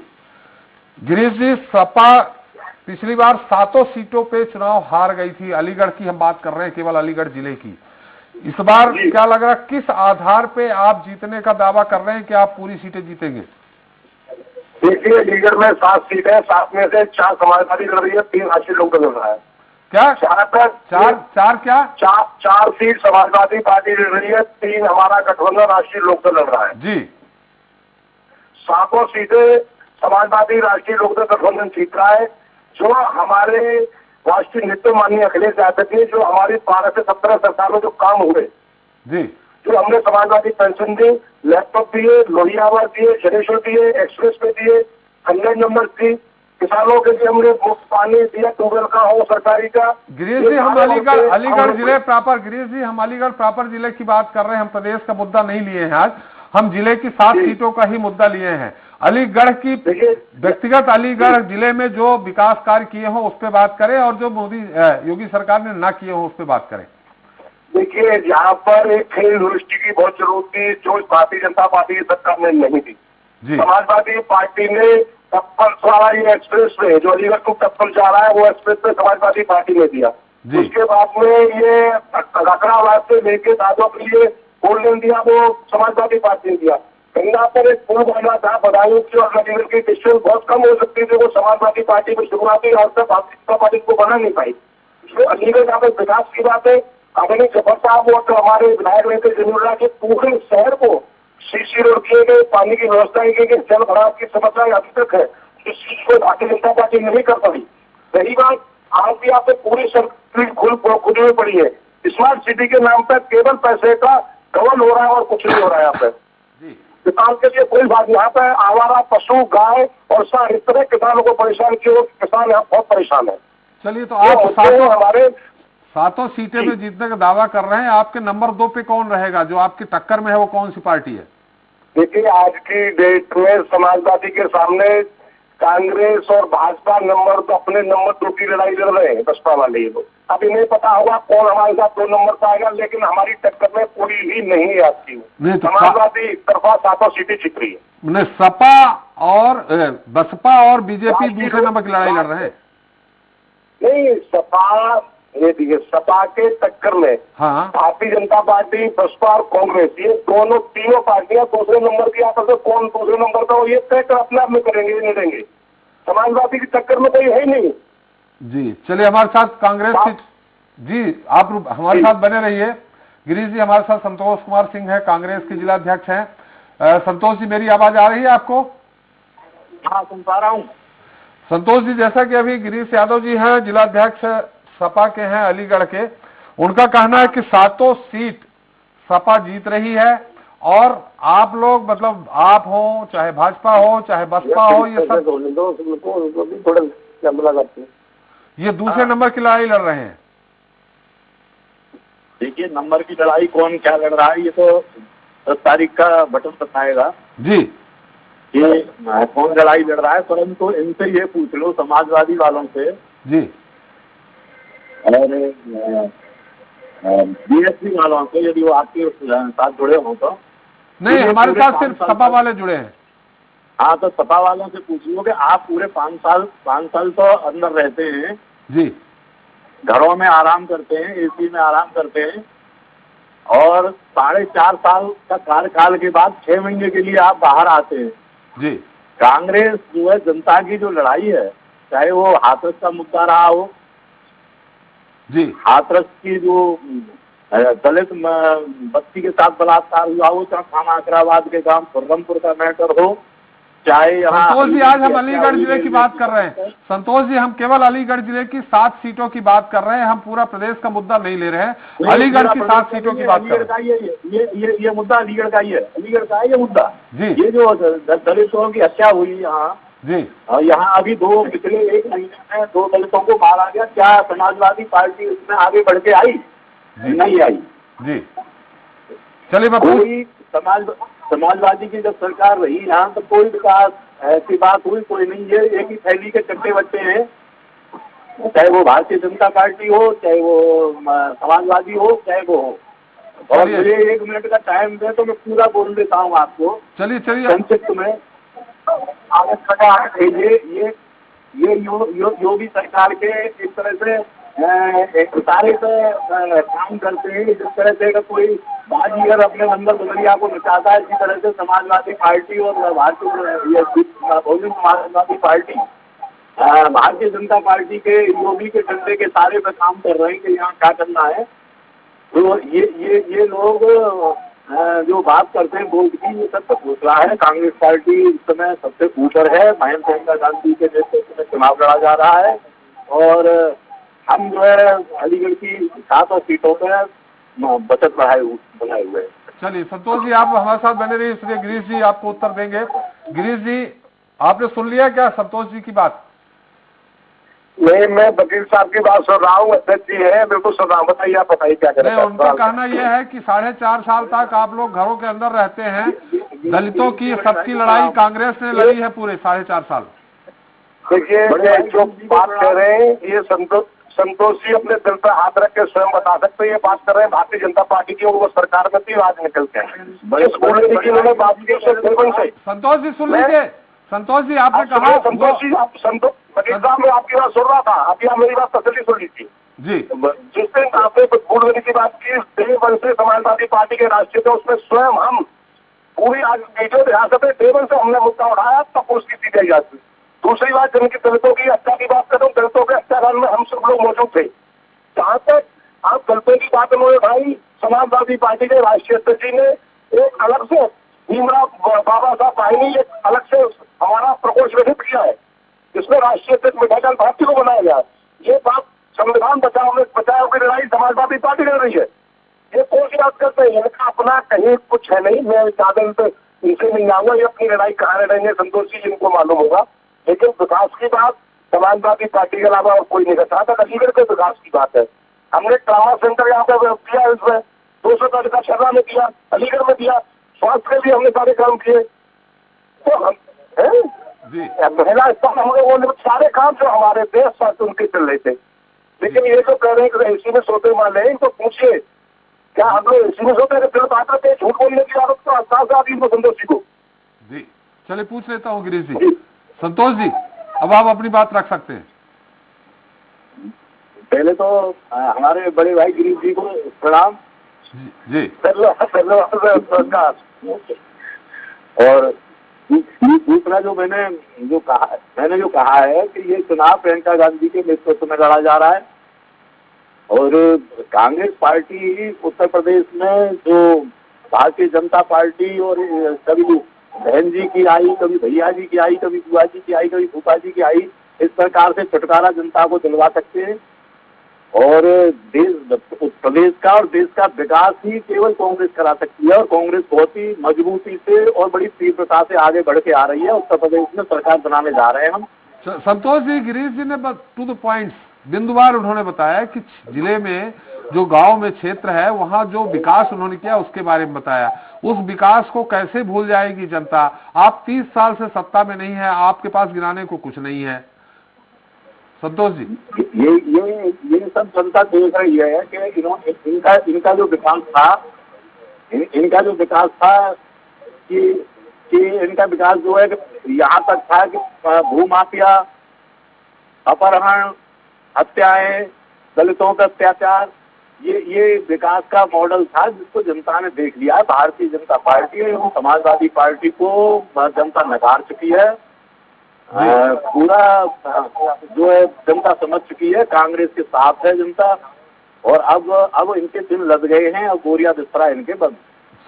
गिरीश जी, सपा पिछली बार 7 सीटों पे चुनाव हार गई थी। अलीगढ़ की हम बात कर रहे हैं, केवल अलीगढ़ जिले की। इस बार क्या लग रहा, किस आधार पे आप जीतने का दावा कर रहे हैं कि आप पूरी सीटें जीतेंगे? देखिए, अलीगढ़ में 7 सीट है, 7 में से 4 समाजवादी लड़ रही है, 3 राष्ट्रीय लोकदल लड़ रहा है। क्या? चार सीट समाजवादी पार्टी लड़ रही है, 3 हमारा गठबंधन राष्ट्रीय लोकदल लड़ रहा है जी। 7 सीटें समाजवादी राष्ट्रीय लोकदल गठबंधन जीत रहा है। जो हमारे राष्ट्रीय नेता माननीय अखिलेश यादव जी, जो हमारी 12 से 17 सरकार में जो काम हुए जी, जो हमने समाजवादी पेंशन दी, लैपटॉप दिए, लोहियावार दिए, जनेश्वर दिए, एक्सप्रेस पे दिए, 100 नंबर दी, किसानों के लिए हमने मुफ्त पानी दिया, ट्यूबवेल का हो सरकारी का। गिरीश जी, हम अलीगढ़ जिले प्रॉपर, गिरीश जी हम अलीगढ़ प्रॉपर जिले की बात कर रहे हैं। हम प्रदेश का मुद्दा नहीं लिए हैं आज, हम जिले की 7 सीटों का ही मुद्दा लिए हैं। अलीगढ़ की व्यक्तिगत, अलीगढ़ जिले में जो विकास कार्य किए हों उस पर बात करें, और जो योगी सरकार ने ना किए हों उस पर बात करें। देखिए, यहाँ पर एक खेल यूनिवर्सिटी की बहुत जरूरत थी, जो भारतीय जनता पार्टी की सरकार में नहीं थी। समाजवादी पार्टी ने टप्पल वाला ये एक्सप्रेस में, जो अलीगढ़ को टप्पल जा रहा है, वो एक्सप्रेस में समाजवादी पार्टी ने दिया। उसके बाद में ये रखरावाद से लेके दादों के लिए गोल्डन दिया, वो समाजवादी पार्टी ने दिया। गंगा पर एक पुल बना था, बदायूं की और अलीगढ़ की डिस्टेंस बहुत कम हो सकती थी, वो समाजवादी पार्टी में शुरुआती और से भारतीय जनता पार्टी को बना नहीं पाई। इसलिए अलीगढ़ यहाँ पे विकास की बात है। आदरणीय जफर साहब और जो हमारे विधायक रहते जमीरुल्लाह के पूरे शहर को सीसी रोड किए गए, पानी की व्यवस्था की गई, जल भराव की समस्या अभी तक है, इस चीज को भारतीय जनता पार्टी नहीं कर पाई। रही बात, आज भी यहाँ पे पूरी सर्किट खुली हुई पड़ी है। स्मार्ट सिटी के नाम पर केवल पैसे का गबन हो रहा है और कुछ नहीं हो रहा है। यहाँ पे किसान के लिए कोई बात, यहाँ पे आवारा पशु, गाय और इस तरह किसानों को परेशान किए, किसान यहाँ बहुत परेशान है। चलिए, तो आप हमारे 7 सीटें में जीतने का दावा कर रहे हैं। आपके नंबर 2 पे कौन रहेगा? जो आपकी टक्कर में है वो कौन सी पार्टी है? देखिए, आज की डेट में समाजवादी के सामने कांग्रेस और भाजपा नंबर तो अपने नंबर 2 की लड़ाई लड़ रहे हैं, बसपा वाले ये लोग। अभी नहीं पता होगा कौन हमारे साथ 2 नंबर पर आएगा, लेकिन हमारी टक्कर में कोई भी नहीं आती। समाजवादी तरफा 7 सीटें जीत रही है। सपा और बसपा और बीजेपी दूसरे नंबर की लड़ाई लड़ रहे हैं। नहीं, सपा, ये देखिए, सपा के टक्कर में हाँ, भारतीय जनता पार्टी, बसपा और कांग्रेस, ये दोनों तीनों पार्टियां दूसरे नंबर की आपस में कौन दूसरे नंबर का हो ये तय कर अपने आप में करेंगे, ये नहीं देंगे। समाजवादी की टक्कर में कोई है ही नहीं। जी चलिए, हमारे साथ कांग्रेस की, जी आप हमारे साथ बने रहिए। गिरीश जी, हमारे साथ संतोष कुमार सिंह है, कांग्रेस के जिला अध्यक्ष हैं। संतोष जी, मेरी आवाज आ रही है आपको? हाँ, सुन पा रहा हूँ। संतोष जी, जैसा कि अभी गिरीश यादव जी हैं, जिला अध्यक्ष सपा के हैं अलीगढ़ के, उनका कहना है कि 7 सीट सपा जीत रही है और आप लोग, मतलब आप हो चाहे भाजपा हो चाहे बसपा हो, ये सब ये दूसरे नंबर की लड़ाई लड़ रहे हैं। देखिए, नंबर की लड़ाई कौन क्या लड़ रहा है ये तो 10 तारीख का बटन बताएगा जी। ये कौन लड़ाई लड़ रहा है, परंतु इनसे ये पूछ लो, समाजवादी वालों से जी और बीएसपी वालों से, यदि वो आपके साथ जुड़े हों तो। नहीं, हमारे साथ सिर्फ सपा वाले जुड़े हैं। हाँ, तो सपा वालों से पूछ लो कि आप पूरे 5 साल तो अंदर रहते हैं जी, घरों में आराम करते हैं, एसी में आराम करते हैं, और 4.5 साल का कार्यकाल के बाद 6 महीने के लिए आप बाहर आते हैं जी। कांग्रेस जो है, जनता की जो लड़ाई है, चाहे वो हाथरस का मुद्दा रहा हो जी, हाथरस की जो दलित बच्ची के साथ बलात्कार हुआ हो, चाहे थाना अकराबाद के गांव खुर्रमपुर का मैटर हो, चाहे यहाँ संतोष जी, आज हम अलीगढ़ जिले की बात कर रहे हैं। संतोष जी, हम केवल अलीगढ़ जिले की 7 सीटों की बात कर रहे हैं, हम पूरा प्रदेश का मुद्दा नहीं ले रहे हैं। अलीगढ़ की 7 सीटों की बात कर रहे हैं। ये मुद्दा अलीगढ़ का ही है, अलीगढ़ का है ये मुद्दा जी। ये जो दलितों की हत्या हुई यहाँ जी, यहाँ अभी पिछले 1 महीने में 2 दलितों को मारा गया, क्या समाजवादी पार्टी उसमें आगे बढ़ के आई? नहीं आई जी। चलिए, कोई समाजवादी की जब सरकार रही यहाँ तो कोई विकास ऐसी बात हुई कोई नहीं है। एक ही थैली के चट्टे बट्टे हैं, चाहे वो भारतीय जनता पार्टी हो, चाहे वो समाजवादी हो, चाहे वो हो। और मुझे 1 मिनट का टाइम दे तो मैं पूरा बोल देता हूँ आपको। चलिए संक्षिप्त में ये योगी सरकार के एक तरह से इशारे से काम करते हैं, जिस तरह से कोई बाजीगर अपने नंबर बदलिया को नचाता है, इसी तरह से समाजवादी पार्टी और बहुजन समाजवादी पार्टी भारतीय जनता पार्टी के योगी के डंडे के सारे पे काम कर रहे हैं कि यहाँ क्या करना है। तो ये लोग जो बात करते हैं वोट की, ये सब घोषणा है। कांग्रेस पार्टी इस समय सबसे ऊपर है, महेंद्र गांधी के नेतृत्व में चुनाव लड़ा जा रहा है और हम जो है अलीगढ़ की 7 सीटों पर बचत बनाए हुए हैं। चलिए संतोष जी, आप हमारे साथ बने रहिए, इसलिए गिरीश जी आपको उत्तर देंगे। गिरीश जी, आपने सुन लिया क्या संतोष जी की बात? नहीं, मैं वकील साहब की बात सुन रहा हूँ, अध्यक्ष जी है, बिल्कुल सुन रहा हूँ। बताइए, आप बताइए क्या करें। उनका कहना यह है कि 4.5 साल तक आप लोग घरों के अंदर रहते हैं, दलितों की सबकी लड़ाई कांग्रेस ने लड़ी है पूरे 4.5 साल। देखिए, जो बात कर रहे हैं ये संतोष जी अपने दिल पर हाथ रख के स्वयं बता सकते हैं। ये बात कर रहे हैं भारतीय जनता पार्टी की, और वो सरकार में थी, आज निकल के उन्होंने बात की। संतोष जी सुन लीजिए, संतोष जी आपने कहा, संतोष जी वकील साहब, मैं आपकी बात सुन रहा था, अभी आप मेरी बात तसल्ली सुन लीजिए जी। जिस दिन आपने वोट देने की बात की, डे 1 से समाजवादी पार्टी के राष्ट्रीय थे, उसमें स्वयं हम पूरी आज वीडियो रियासत है, डे 1 से हमने मुद्दा उठाया, तब उसकी दी गई जाती। दूसरी बात, जिनकी दलितों की हत्या की बात करूँ, दलितों के हत्याकांड में हम सब लोग मौजूद थे। जहाँ तक आप दलितों की बात उन्होंने उठाई, समाजवादी पार्टी के राष्ट्रीय अध्यक्ष जी ने एक अलग से भीमराव बाबा साहब वाहिनी एक अलग से हमारा प्रकोष्ठ गठित किया है, जिसमें राष्ट्रीय अध्यक्ष मिठाईलाल भारती को बनाया गया। ये बात संविधान बचाओ की लड़ाई समाजवादी पार्टी लड़ रही है। ये कौन सी बात करते हैं? इनका अपना कहीं कुछ है नहीं। मैं ज्यादा इनसे नहीं आऊंगा, ये अपनी लड़ाई कहाँ लड़ेंगे संतोष जी, इनको मालूम होगा। लेकिन विकास की बात समाजवादी पार्टी के अलावा और कोई नहीं करता था। अलीगढ़ के विकास की बात है, हमने ट्रामा सेंटर यहाँ पे दिया, इसमें 200 बेड का छर्रा में दिया, अलीगढ़ में दिया, स्वास्थ्य के लिए हमने सारे काम किए। तो हम जी। महिला स्तंभ हम लोगों ने सारे काम जो हमारे देश पर उनके चल रहे थे, लेकिन ये जो कह रहे हैं कि एसी में सोते वाले हैं, इनको पूछिए क्या हम लोग एसी में सोते हैं? फिर बात करते हैं झूठ बोलने की आदत तो अहसास इनको संतोष जी को। जी चलिए पूछ लेता हूँ गिरीश जी। संतोष जी अब आप अपनी बात रख सकते हैं। पहले तो हमारे बड़े भाई गिरीश जी को प्रणाम जी और दूसरा मैंने जो कहा है कि ये चुनाव प्रियंका गांधी के नेतृत्व में लड़ा जा रहा है और कांग्रेस पार्टी उत्तर प्रदेश में जो भारतीय जनता पार्टी और कभी बहन जी की आई, कभी भैया जी की आई, कभी बुआ जी की आई, कभी फूफा जी की आई, इस प्रकार से छुटकारा जनता को दिलवा सकते हैं और प्रदेश का और देश का विकास ही केवल कांग्रेस करा सकती है और कांग्रेस बहुत ही मजबूती से और बड़ी तीव्रता से आगे बढ़ के आ रही है। उत्तर प्रदेश में सरकार बनाने जा रहे हैं हम। संतोष जी गिरीश जी ने टू द पॉइंट्स बिंदुवार उन्होंने बताया कि जिले में जो गांव में क्षेत्र है वहां जो विकास उन्होंने किया उसके बारे में बताया। उस विकास को कैसे भूल जाएगी जनता? आप 30 साल से सत्ता में नहीं है, आपके पास गिनाने को कुछ नहीं है। संतोष जी ये सब जनता देख रही है कि इनका जो विकास था कि इनका विकास जो है कि यहाँ तक था कि भूमाफिया, अपहरण, हत्याएं, दलितों पर अत्याचार, ये विकास का मॉडल था जिसको जनता ने देख लिया है। भारतीय जनता पार्टी एवं समाजवादी पार्टी को जनता नकार चुकी है। पूरा जो है जनता समझ चुकी है, कांग्रेस के साथ है जनता और अब इनके दिन लग गए हैं और गोरिया बिस्तरा इनके बंद।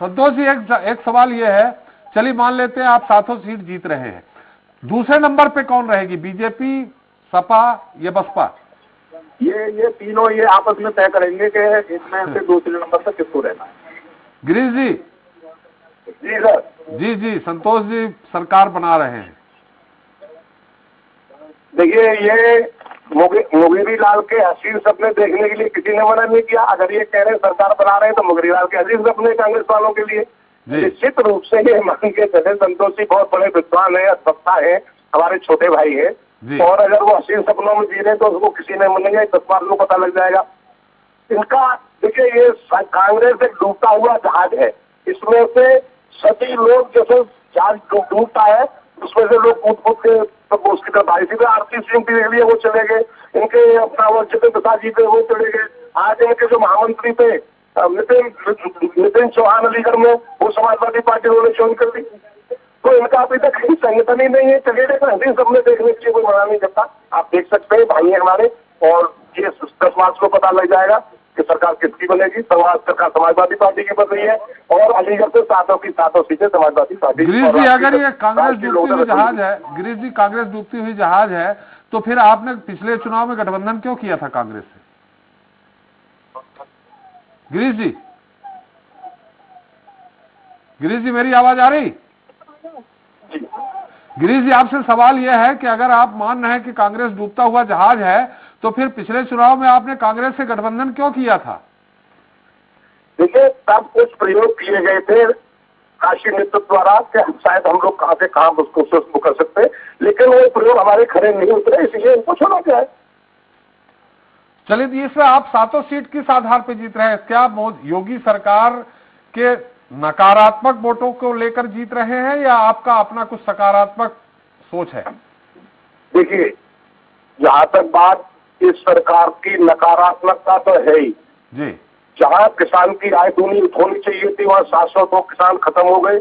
संतोष जी एक सवाल ये है, चलिए मान लेते हैं आप 700 सीट जीत रहे हैं, दूसरे नंबर पे कौन रहेगी? बीजेपी, सपा या बसपा? ये तीनों ये आपस में तय करेंगे कि इसमें से दूसरे नंबर पर किसको रहना है। गिरीश जी जी सर। जी संतोष जी सरकार बना रहे हैं। देखिए ये मुंगेरी लाल के हसीन सपने देखने के लिए किसी ने मना नहीं किया। अगर ये कह रहे हैं सरकार बना रहे हैं तो मुंगेरी लाल के हसीन सपने कांग्रेस वालों के लिए निश्चित रूप से ये मान के चले। संतोष जी बहुत बड़े विद्वान है, सत्ता है, हमारे छोटे भाई है और अगर वो हसीन सपनों में जी रहे तो उसको किसी ने मनेगा, 10 बार को पता लग जाएगा इनका। देखिए ये कांग्रेस एक डूबता हुआ जहाज है, इसमें से सभी लोग जैसे जहाज डूबता है उसमें से लोग कूद के तो उसकी तरफ आई थी। आरती सिंह के लिए वो चले गए, इनके अपना वो जितेंद्र प्रसाद जी पे वो चले गए। आज इनके जो महामंत्री थे नितिन चौहान अलीगढ़ में, वो समाजवादी पार्टी उन्होंने ज्वाइन कर ली। तो इनका अभी तक कहीं संगठन ही नहीं है। चलिए हसीन सबने देखने के लिए कोई मना नहीं करता। आप देख सकते हैं भाई हमारे, और ये 10 मार्च को पता लग जाएगा कि सरकार किसकी बनेगी। सरकार समाजवादी पार्टी की बन रही है और अलीगढ़ से 700 सीटें समाजवादी पार्टी। गिरीश जी अगर ये कांग्रेस डूबती हुई जहाज है, गिरीश जी कांग्रेस डूबती हुई जहाज है तो फिर आपने पिछले चुनाव में गठबंधन क्यों किया था कांग्रेस से? गिरीश जी मेरी आवाज आ रही? गिरीश जी आपसे सवाल यह है कि अगर आप मान रहे हैं कि कांग्रेस डूबता हुआ जहाज है तो फिर पिछले चुनाव में आपने कांग्रेस से गठबंधन क्यों किया था? देखिए तब कुछ प्रयोग किए गए थे काशी नेतृत्व द्वारा कि शायद हम लोग कहां से कहां उसको कर सकते, लेकिन वो प्रयोग हमारे खरे नहीं उतरे, इसलिए इनको छोड़ा गया है। चलिए इसमें आप 700 सीट किस आधार पर जीत रहे हैं? क्या योगी सरकार के नकारात्मक वोटों को लेकर जीत रहे हैं या आपका अपना कुछ सकारात्मक सोच है? देखिए जहां तक बात इस सरकार की नकारात्मकता तो है ही जी। जहां किसान की आय दूनी होनी चाहिए थी वहां 700 किसान खत्म हो गए।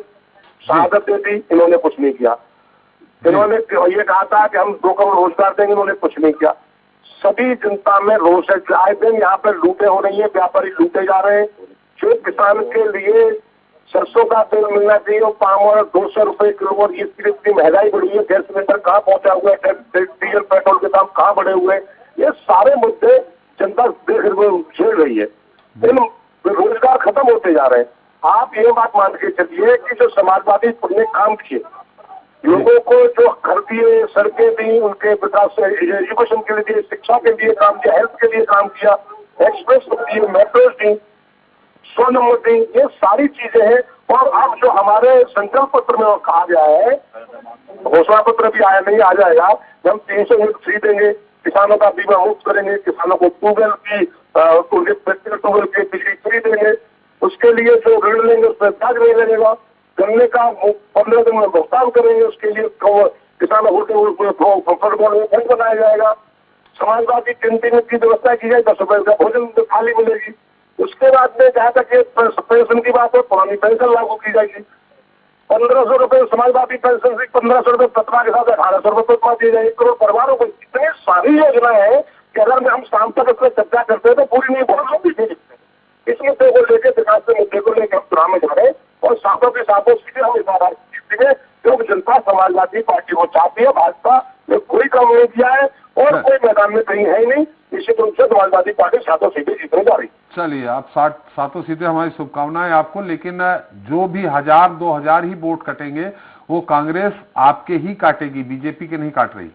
शहादत दे दी, इन्होंने कुछ नहीं किया। इन्होंने ये कहा था कि हम 2 करोड़ रोजगार देंगे, इन्होंने कुछ नहीं किया। सभी जनता में रोष है। आए दिन यहाँ पर लूटें हो रही है, व्यापारी लूटे जा रहे हैं। जो किसान के लिए सरसों का तेल मिलना चाहिए और पाम ऑयल 200 रुपए किलो, और इतनी महंगाई बढ़ी है। गैस सिलेंडर कहाँ पहुंचा हुआ है, डीजल पेट्रोल के दाम कहाँ बढ़े हुए हैं, ये सारे मुद्दे जनता झेल रही है। इन रोजगार खत्म होते जा रहे हैं। आप ये बात मान के चलिए कि जो समाजवादी ने काम किए, लोगों को जो घर दिए, सड़कें दी, उनके विकास से एजुकेशन के लिए, शिक्षा के लिए काम किया, हेल्थ के लिए काम किया, एक्सप्रेस दिए, मेट्रोज दी, 100 नंबर दी, ये सारी चीजें हैं। और अब जो हमारे संकल्प पत्र में कहा गया है, घोषणा पत्र भी आया नहीं, आ जाएगा, हम 300 यूनिट फ्री देंगे, किसानों का बीमा मुक्त करेंगे, किसानों को ट्यूबवेल की उनके व्यक्तिगत ट्यूबवेल की बिजली फ्री देंगे, उसके लिए जो ऋण लेंगे उसमें ब्याज नहीं लगेगा, गन्ने का 15 दिन में भुगतान करेंगे, उसके लिए किसानों को फंड बनाया जाएगा, समाजवादी कैंटीन की व्यवस्था की जाए, 10 रुपए का भोजन थाली मिलेगी। उसके बाद में जहाँ तक ये पेंशन की बात है, पुरानी पेंशन लागू की जाएगी, 1500 रुपए समाजवादी पेंशन से 1500 रुपए प्रतिमा के साथ 1800 रुपए प्रतिमा दिए जाएंगे। 1 करोड़ परिवारों को इतनी सारी योजनाएं हैं कि अगर हम शाम तक इसमें चर्चा करते हैं तो पूरी नहीं बोल। इस मुद्दे को लेकर विकास के मुद्दे को लेकर हम चुनाव में जा रहे हैं और साथों के साथों सीधे हम इस स्थिति में लोक जनता समाजवादी पार्टी को चाहती है, भाजपा ने कोई काम नहीं किया है और कोई मैदान में कहीं है ही नहीं। निश्चित रूप से समाजवादी पार्टी सातों सीटें जीतने जा रही। चलिए, आप सातों सीटें, हमारी शुभकामनाएं आपको, लेकिन जो भी 1000-2000 ही वोट कटेंगे वो कांग्रेस आपके ही काटेगी, बीजेपी के नहीं काट रही।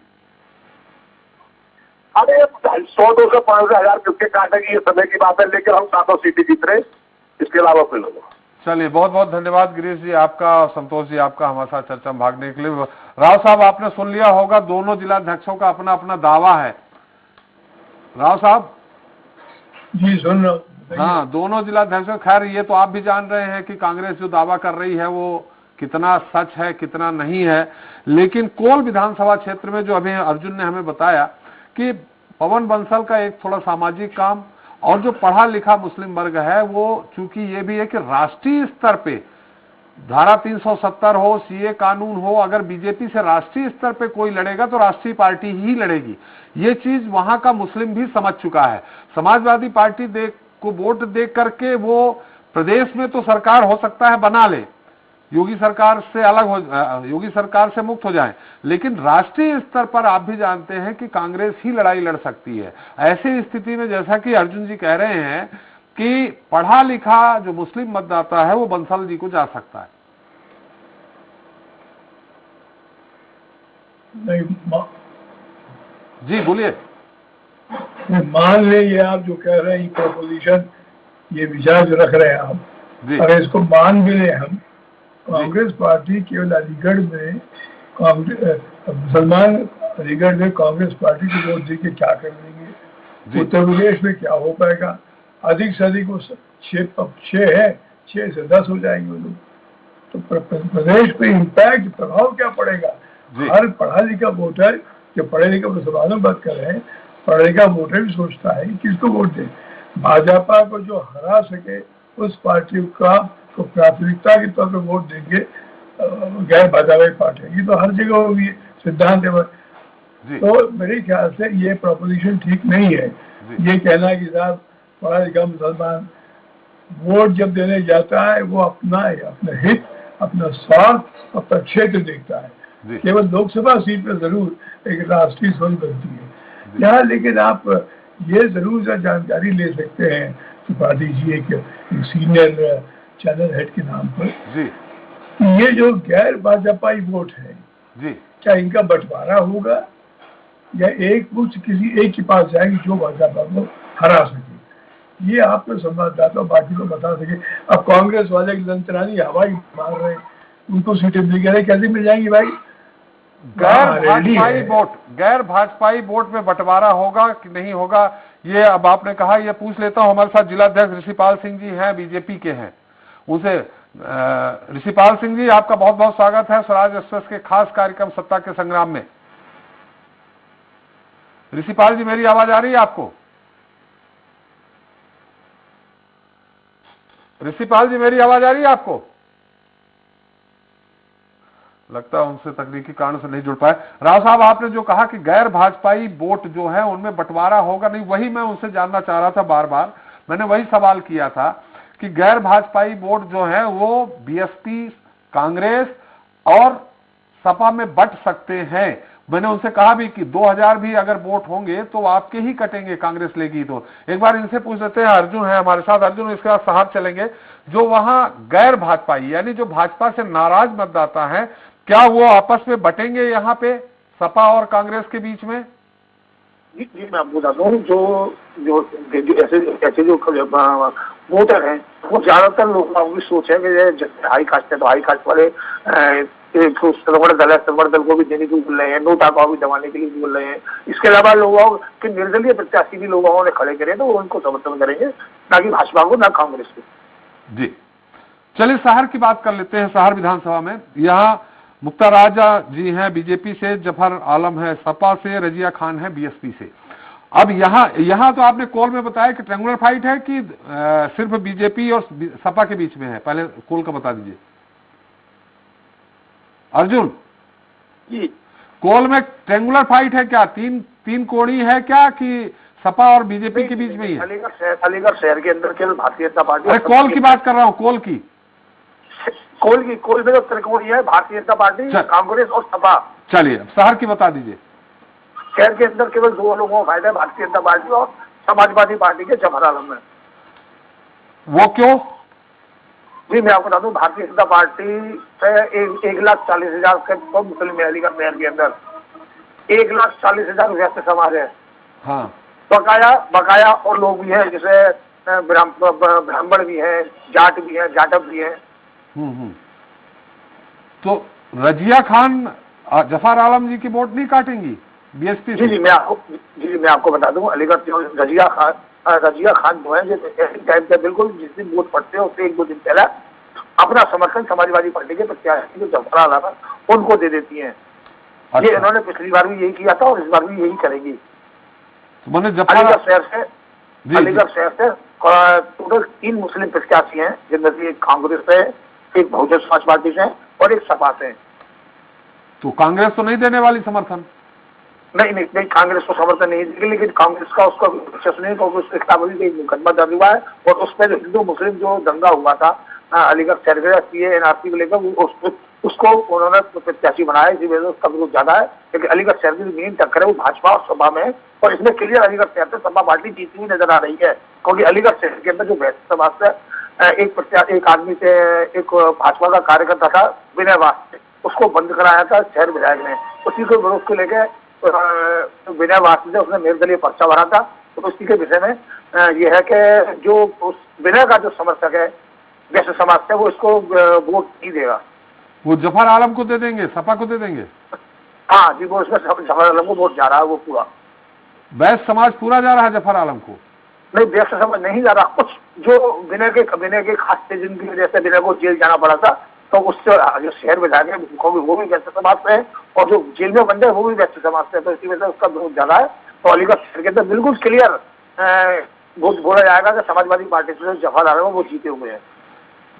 अरे 100-200 5,000 किसके काटेगी, ये समय की बात है, लेकिन हम सातों सीटें जीत रहे, इसके अलावा कोई लोग। चलिए, बहुत बहुत धन्यवाद गिरीश जी आपका और संतोष जी आपका हमारे साथ चर्चा में भागने के लिए। राव साहब, आपने सुन लिया होगा, दोनों जिलाध्यक्षों का अपना अपना दावा है। राव साहब जी सुन रहा हूँ। हाँ, दोनों जिलाध्यक्षों, खैर ये तो आप भी जान रहे हैं कि कांग्रेस जो दावा कर रही है वो कितना सच है कितना नहीं है, लेकिन कोल विधानसभा क्षेत्र में जो अभी अर्जुन ने हमें बताया कि पवन बंसल का एक थोड़ा सामाजिक काम और जो पढ़ा लिखा मुस्लिम वर्ग है, वो चूंकि ये भी है कि राष्ट्रीय स्तर पे धारा 370 हो, सीए कानून हो, अगर बीजेपी से राष्ट्रीय स्तर पे कोई लड़ेगा तो राष्ट्रीय पार्टी ही लड़ेगी। ये चीज वहां का मुस्लिम भी समझ चुका है। समाजवादी पार्टी को वोट दे करके वो प्रदेश में तो सरकार हो सकता है बना ले, योगी सरकार से अलग हो, योगी सरकार से मुक्त हो जाए, लेकिन राष्ट्रीय स्तर पर आप भी जानते हैं कि कांग्रेस ही लड़ाई लड़ सकती है। ऐसी स्थिति में जैसा कि अर्जुन जी कह रहे हैं कि पढ़ा लिखा जो मुस्लिम मतदाता है वो बंसल जी को जा सकता है। नहीं जी बोलिए। मान ले ये आप जो कह रहे हैं, ये प्रोपोजिशन, ये विचार जो रख रहे हैं आप, अगर इसको मान भी ले हम, कांग्रेस पार्टी केवल अलीगढ़ में मुसलमान अलीगढ़ में कांग्रेस पार्टी को वोट दे के क्या कर लेंगे, उत्तर प्रदेश में क्या हो पाएगा, अधिक से अधिक वो 6 है, 6 से 10 हो जाएंगे वो लोग, तो प्रदेश पे इम्पैक्ट प्रभाव क्या पड़ेगा। हर पढ़ा लिखा वोटर, जो पढ़े लिखे मुसलमानों बात कर रहे हैं, पढ़ा लिखा वोटर भी सोचता है कि किसको वोट दे, भाजपा को जो हरा सके उस पार्टी का को प्राथमिकता के तौर पर वोट देंगे, गैर भाजपाई पार्टी, ये तो हर जगह होगी सिद्धांत है। तो मेरे ख्याल से ये प्रोपोजिशन ठीक नहीं है। ये कहना कि साहब पढ़ा लिखा मुसलमान वोट जब देने जाता है वो अपना हित, अपना स्वार्थ, अपना क्षेत्र देखता है। केवल लोकसभा सीट पर जरूर एक राष्ट्रीय सोच बनती है यहाँ, लेकिन आप ये जरूर जानकारी ले सकते हैं त्रिपाठी जी एक सीनियर चैनल हेड के नाम पर, ये जो गैर भाजपाई वोट है क्या इनका बंटवारा होगा या एक मुक्त किसी एक के पास जाएगी जो भाजपा को हरा सके, ये आप तो संवाददाता बाकी को बता सके। अब कांग्रेस वाले लंतरानी हवाई मार रहे, उनको सीटें मिल गए, कैसे मिल जाएंगी भाई। गैर भाजपाई वोट में बंटवारा होगा कि नहीं होगा, ये अब आपने कहा, ये पूछ लेता हूं। हमारे साथ जिलाध्यक्ष ऋषिपाल सिंह जी हैं, बीजेपी के हैं, उनसे ऋषिपाल सिंह जी आपका बहुत बहुत स्वागत है स्वराज एक्सप्रेस के खास कार्यक्रम सत्ता के संग्राम में। ऋषिपाल जी मेरी आवाज आ रही है आपको? ऋषिपाल जी मेरी आवाज आ रही है आपको? लगता है उनसे तकनीकी कारण से नहीं जुड़ पाए। राव साहब, आपने जो कहा कि गैर भाजपाई वोट जो है उनमें बंटवारा होगा नहीं, वही मैं उनसे जानना चाह रहा था। बार बार मैंने वही सवाल किया था कि गैर भाजपाई वोट जो है वो बीएसपी, कांग्रेस और सपा में बंट सकते हैं। मैंने उनसे कहा भी कि 2000 भी अगर वोट होंगे तो आपके ही कटेंगे, कांग्रेस लेगी। तो एक बार इनसे पूछ लेते हैं। अर्जुन है हमारे साथ, अर्जुन इसके बाद साहब चलेंगे। जो वहां गैर भाजपाई यानी जो भाजपा से नाराज मतदाता है, क्या वो आपस में बटेंगे यहाँ पे सपा और कांग्रेस के बीच में? जी मैं आपको बताता हूँ, जो ऐसे जो वोटर हैं वो ज्यादातर लोगों की सोच है कि जैसे हाई कास्ट है तो हाई कास्ट वाले सर्वण दल है, सर्वण दल को भी देने के लिए बोल रहे हैं, नोटा को भी दबाने के लिए बोल रहे हैं। इसके अलावा लोगों के निर्दलीय प्रत्याशी भी लोगों ने खड़े करे तो वो उनको समर्थन करेंगे, ना कि भाजपा को ना कांग्रेस को। जी चलिए शहर की बात कर लेते हैं। शहर विधानसभा में यहाँ मुक्ता राजा जी हैं बीजेपी से, जफर आलम है सपा से, रजिया खान है बीएसपी से। अब यहाँ तो आपने कॉल में बताया कि ट्रायंगुलर फाइट है कि सिर्फ बीजेपी और सपा के बीच में है, पहले कॉल का बता दीजिए अर्जुन जी। कॉल में ट्रायंगुलर फाइट है क्या, तीन कोणी है क्या कि सपा और बीजेपी के बीच में ही है? अलीगढ़ शहर के अंदर केवल भारतीय जनता पार्टी। अरे कॉल की बात कर रहा हूँ, कॉल में तो त्रिकोणी है, भारतीय जनता पार्टी, कांग्रेस और सपा। चलिए शहर की बता दीजिए। शहर के अंदर केवल 2 लोगों को फायदा है, भारतीय जनता पार्टी और समाजवादी पार्टी के जफर आलम में। वो क्यों? जी मैं आपको बता दूं, भारतीय जनता पार्टी से 1,40,000 के तो मुस्लिम है अलीगढ़ शहर के अंदर, 1,40,000 व्यस्त समाज है। हाँ बकाया और लोग भी हैं, जैसे ब्राह्मण भी हैं, जाट भी हैं, जाटव भी हैं। तो रजिया खान जफर आलम जी की वोट नहीं काटेंगी बीएसपी से? जी मैं आपको बता दूं, अलीगढ़ जो रजिया खान जो है टाइम पे बिल्कुल जिस दिन वोट पड़ते हैं उससे 1-2 दिन पहले अपना समर्थन समाजवादी पार्टी के प्रत्याशी जो जफर आलम है उनको दे देती हैं। अच्छा। ये इन्होंने पिछली बार भी यही किया था और इस बार भी यही करेगी। तो मैंने अलीगढ़ शहर से टोटल 3 मुस्लिम प्रत्याशी हैं, जिनमें से एक कांग्रेस से, एक बहुजन समाज पार्टी से और एक सपा से। तो कांग्रेस तो नहीं देने वाली समर्थन? नहीं कांग्रेस को समर्थन नहीं देगी, लेकिन कांग्रेस का उसका विश्वास नहीं, क्योंकि उसके खिलाफ एक मुकदमा दर्ज हुआ है और उसमें जो हिंदू मुस्लिम जो दंगा हुआ था अलीगढ़ शहर के सीए एनआरसी को लेकर उसको उन्होंने प्रत्याशी बनाया, इसी वजह से उसका विरोध ज्यादा है। लेकिन अलीगढ़ शहर की मेन टक्कर है वो भाजपा और सपा में, और इसमें क्लियर अलीगढ़ शहर से सपा पार्टी जीती हुई नजर आ रही है, क्योंकि अलीगढ़ शहर के अंदर जो वैश्य समाज से एक आदमी से एक भाजपा का कार्यकर्ता था विनय वास, उसको बंद कराया था शहर विधायक ने। उसी को विरोध को लेकर विनय वास ने उसने निर्दलीय पर्चा भरा था। तो उसी के विषय में यह है कि जो उस विनय का जो समर्थक है वैश्य समाज से वो इसको वोट नहीं देगा। वो जफर आलम को दे देंगे, सपा को दे देंगे? हाँ जी, वो इसमें जफर आलम को वोट जा रहा है, वो पूरा वैश्य समाज पूरा जा रहा है जफर आलम को? नहीं, वैश्य समाज नहीं जा रहा। कुछ जो विनय के खास जिनकी वजह से विनय को जेल जाना पड़ा था, तो उससे जो शहर में जाके वो भी वैश्य समाज से है, और जो जेल में बंद है वो भी वैश्य समाज से है, तो इसी वजह से उसका विरोध ज्यादा है। तो अलीगढ़ शहर के अंदर बिल्कुल क्लियर बोला जाएगा कि समाजवादी पार्टी से जफर आलम वो जीते हुए हैं।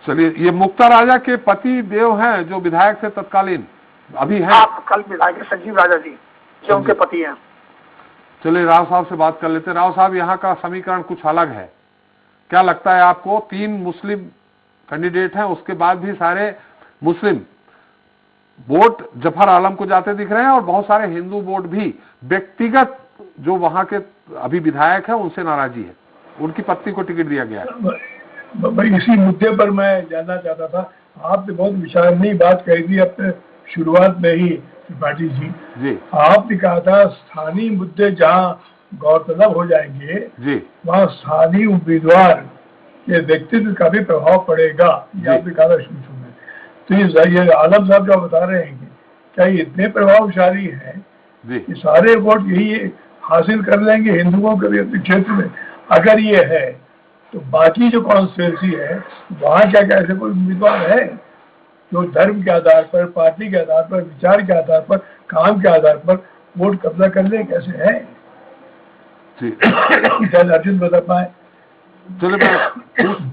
चलिए, ये मुक्ता राजा के पति देव हैं जो विधायक से तत्कालीन अभी हैं? हाँ, कल विधायक संजीव राजा जी जो उनके पति हैं। चलिए राव साहब से बात कर लेते हैं। राव साहब, यहाँ का समीकरण कुछ अलग है, क्या लगता है आपको? 3 मुस्लिम कैंडिडेट हैं, उसके बाद भी सारे मुस्लिम वोट जफर आलम को जाते दिख रहे हैं, और बहुत सारे हिंदू वोट भी व्यक्तिगत जो वहां के अभी विधायक हैं उनसे नाराजी है, उनकी पत्नी को टिकट दिया गया है। भाई इसी मुद्दे पर मैं जानना चाहता था, आपने बहुत विचारणीय बात कही थी अपने शुरुआत में ही त्रिपाठी जी। आपने कहा था स्थानीय मुद्दे जहाँ गौरतलब हो जाएंगे जी, वहाँ स्थानीय उम्मीदवार के व्यक्तित्व का भी प्रभाव पड़ेगा, ये आपने कहा था शुरू में। तो ये आलम साहब जो बता रहे हैं कि क्या ये इतने प्रभावशाली हैं कि सारे वोट यही हासिल कर लेंगे हिंदुओं के भी क्षेत्र में? अगर ये है तो बाकी जो कॉन्स्टिट्यूंसी है वहाँ क्या क्या ऐसे कोई उम्मीदवार है जो धर्म के आधार पर, पार्टी के आधार पर, विचार के आधार पर, काम के आधार पर वोट कब्जा कर ले? कैसे है शायद अर्जुन बता पाए। चलो मैं